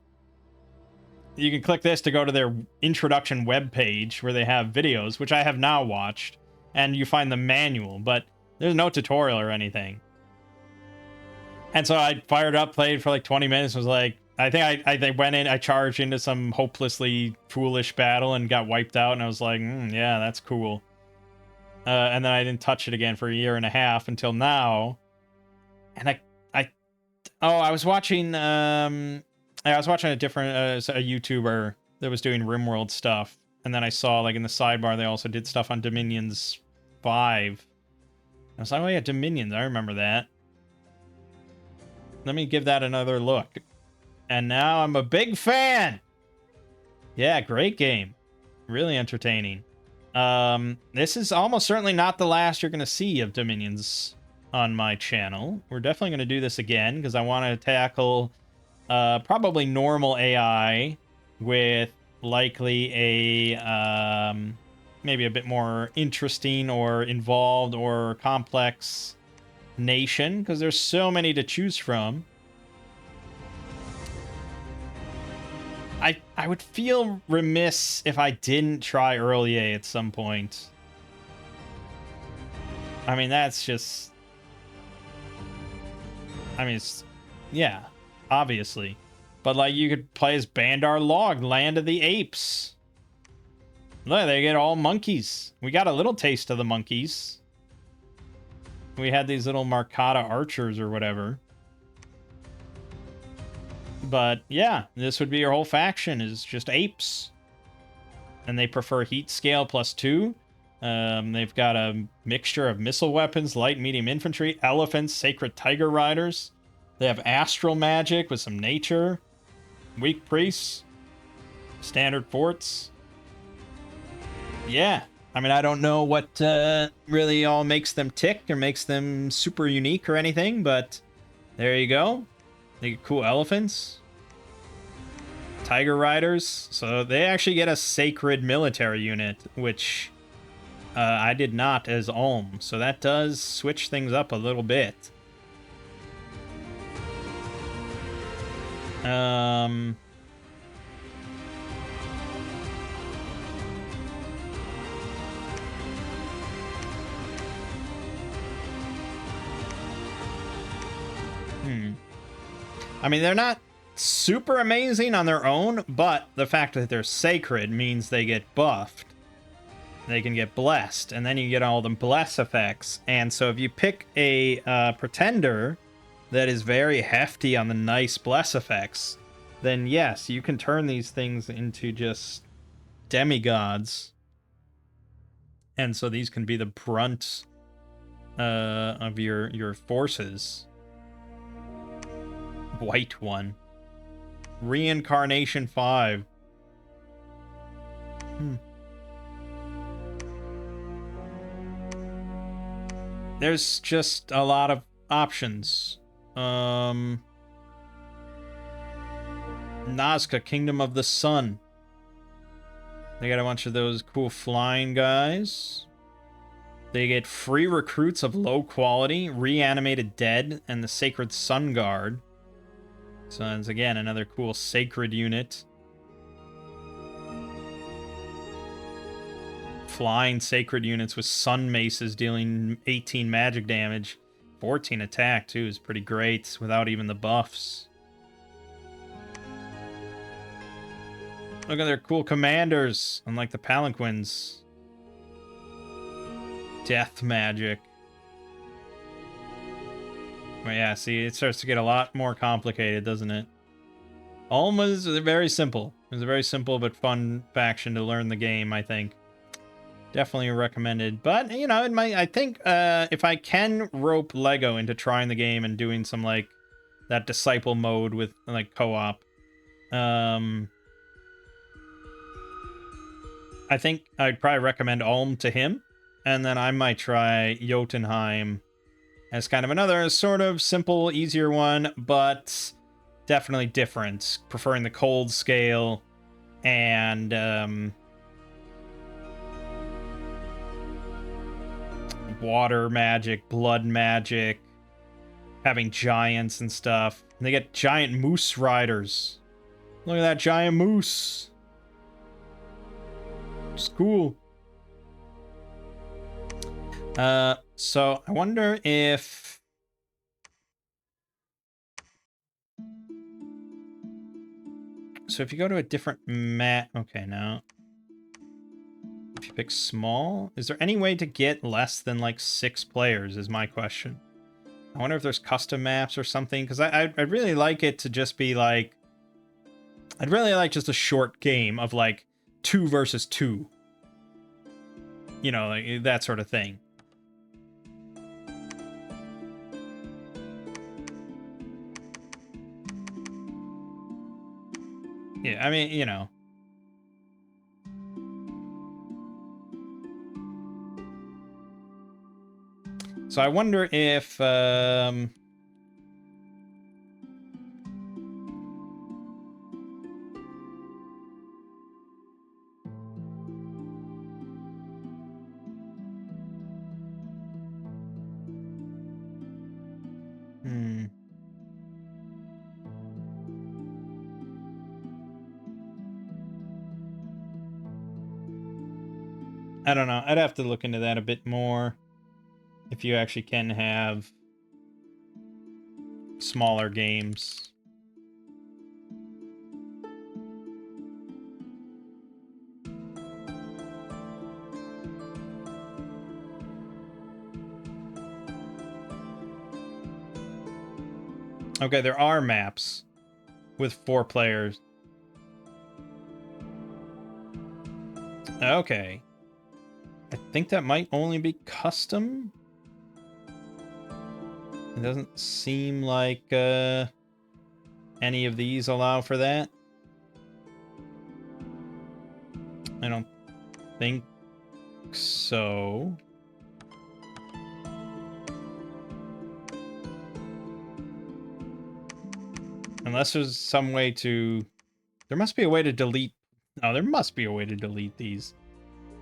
can click this to go to their introduction webpage where they have videos, which I have now watched, and you find the manual, but there's no tutorial or anything. And so I fired up, played for like 20 minutes, was like, I think I went in, I charged into some hopelessly foolish battle and got wiped out, and I was like, yeah, that's cool. And then I didn't touch it again for a year and a half until now. And I was watching, a different, a YouTuber that was doing RimWorld stuff, and then I saw, like, in the sidebar, they also did stuff on Dominions 5. I was like, oh yeah, Dominions, I remember that. Let me give that another look. And now I'm a big fan! Yeah, great game. Really entertaining. This is almost certainly not the last you're going to see of Dominions on my channel. We're definitely going to do this again, because I want to tackle probably normal AI with likely a maybe a bit more interesting or involved or complex nation, because there's so many to choose from. I would feel remiss if I didn't try early A at some point. I mean, that's just... I mean, it's... Yeah, obviously. But, like, you could play as Bandar Log, Land of the Apes. Look, they get all monkeys. We got a little taste of the monkeys. We had these little Marcata archers or whatever. But, yeah, this would be your whole faction, is just apes. And they prefer heat scale +2. They've got a mixture of missile weapons, light, medium infantry, elephants, sacred tiger riders. They have astral magic with some nature, weak priests, standard forts. Yeah, I mean, I don't know what really all makes them tick or makes them super unique or anything, but there you go. They get cool elephants, tiger riders. So they actually get a sacred military unit, which I did not as Ulm. So that does switch things up a little bit. I mean, they're not super amazing on their own, but the fact that they're sacred means they get buffed. They can get blessed, and then you get all the bless effects. And so if you pick a pretender that is very hefty on the nice bless effects, then yes, you can turn these things into just demigods. And so these can be the brunt of your forces. White one. Reincarnation 5. There's just a lot of options. Nazca, Kingdom of the Sun. They got a bunch of those cool flying guys. They get free recruits of low quality, reanimated dead, and the Sacred Sun Guard. So that's, again, another cool sacred unit. Flying sacred units with sun maces dealing 18 magic damage. 14 attack, too, is pretty great without even the buffs. Look at their cool commanders, unlike the palanquins. Death magic. Well, yeah, see, it starts to get a lot more complicated, doesn't it? Ulm is very simple. It's a very simple but fun faction to learn the game, I think. Definitely recommended. But, you know, I think if I can rope Lego into trying the game and doing some, like, that disciple mode with, like, co-op, I think I'd probably recommend Ulm to him. And then I might try Jotunheim as kind of another sort of simple, easier one, but definitely different. Preferring the cold scale and water magic, blood magic, having giants and stuff. And they get giant moose riders. Look at that giant moose. It's cool. So I wonder if... So if you go to a different map... Okay, now... If you pick small... Is there any way to get less than, like, 6 players, is my question. I wonder if there's custom maps or something, because I'd really like it to just be, like... I'd really like just a short game of, like, 2 versus 2. You know, like, that sort of thing. Yeah, I mean, you know. So I wonder if, I don't know. I'd have to look into that a bit more. If you actually can have smaller games. Okay, there are maps with 4 players. Okay. I think that might only be custom. It doesn't seem like any of these allow for that. I don't think so. Unless there's some way to... There must be a way to delete... Oh, there must be a way to delete these.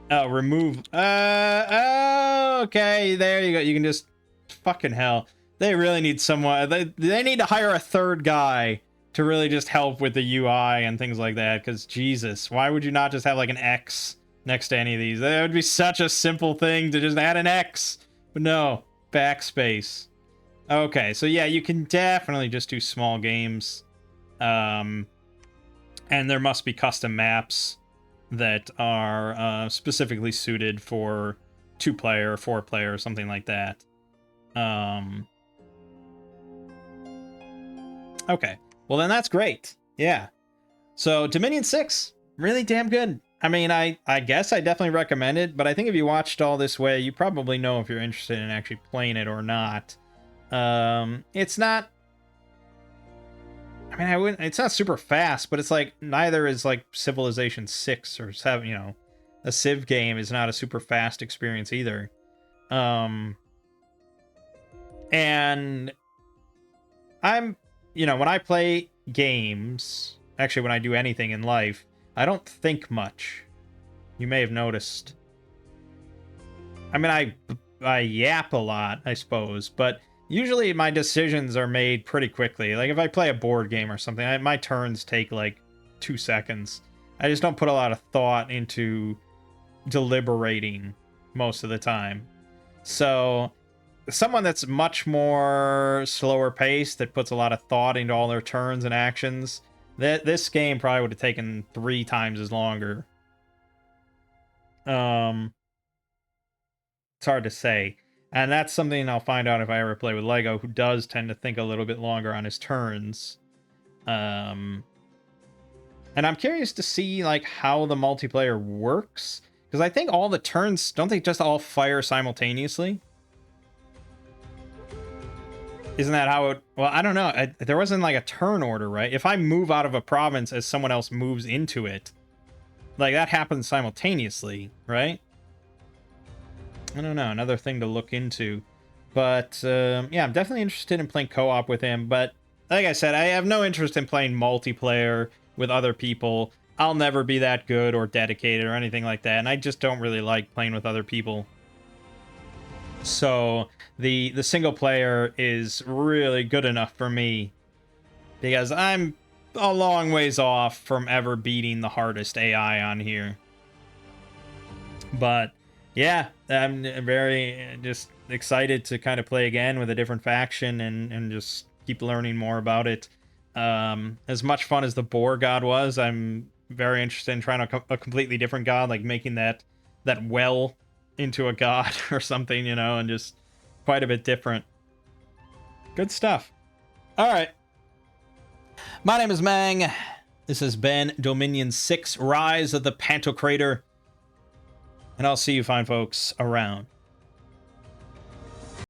Oh, remove... Oh, okay, there you go. You can just... Fucking hell. They really need someone... They need to hire a third guy to really just help with the UI and things like that, because Jesus, why would you not just have like an X next to any of these? That would be such a simple thing to just add an X. But no, backspace. Okay, so yeah, you can definitely just do small games. And there must be custom maps that are specifically suited for 2-player, 4-player, something like that. Okay, well then that's great. Yeah. So Dominion 6, really damn good. I mean, I guess I definitely recommend it, but I think if you watched all this way, you probably know if you're interested in actually playing it or not. It's not... I mean, I wouldn't... It's not super fast, but it's like, neither is like Civilization 6 or 7, you know. A Civ game is not a super fast experience either. And I'm... You know, when I play games, actually when I do anything in life, I don't think much. You may have noticed. I mean, I yap a lot, I suppose, but usually my decisions are made pretty quickly. Like if I play a board game or something, my turns take like 2 seconds. I just don't put a lot of thought into deliberating most of the time. So someone that's much more slower paced, that puts a lot of thought into all their turns and actions, this game probably would have taken 3 times as longer. It's hard to say. And that's something I'll find out if I ever play with Lego, who does tend to think a little bit longer on his turns. And I'm curious to see like how the multiplayer works, because I think all the turns, don't they just all fire simultaneously? Isn't that how it... Well, I don't know. There wasn't like a turn order, right? If I move out of a province as someone else moves into it, like that happens simultaneously, right? I don't know. Another thing to look into. But yeah, I'm definitely interested in playing co-op with him. But like I said, I have no interest in playing multiplayer with other people. I'll never be that good or dedicated or anything like that. And I just don't really like playing with other people. So the single player is really good enough for me, because I'm a long ways off from ever beating the hardest AI on here. But yeah, I'm very just excited to kind of play again with a different faction and just keep learning more about it. As much fun as the Boar God was, I'm very interested in trying a completely different god, like making that well into a god or something, you know, and just quite a bit different. Good stuff. All right. My name is Mangg. This has been Dominion 6, Rise of the Pantocrator. And I'll see you fine folks around.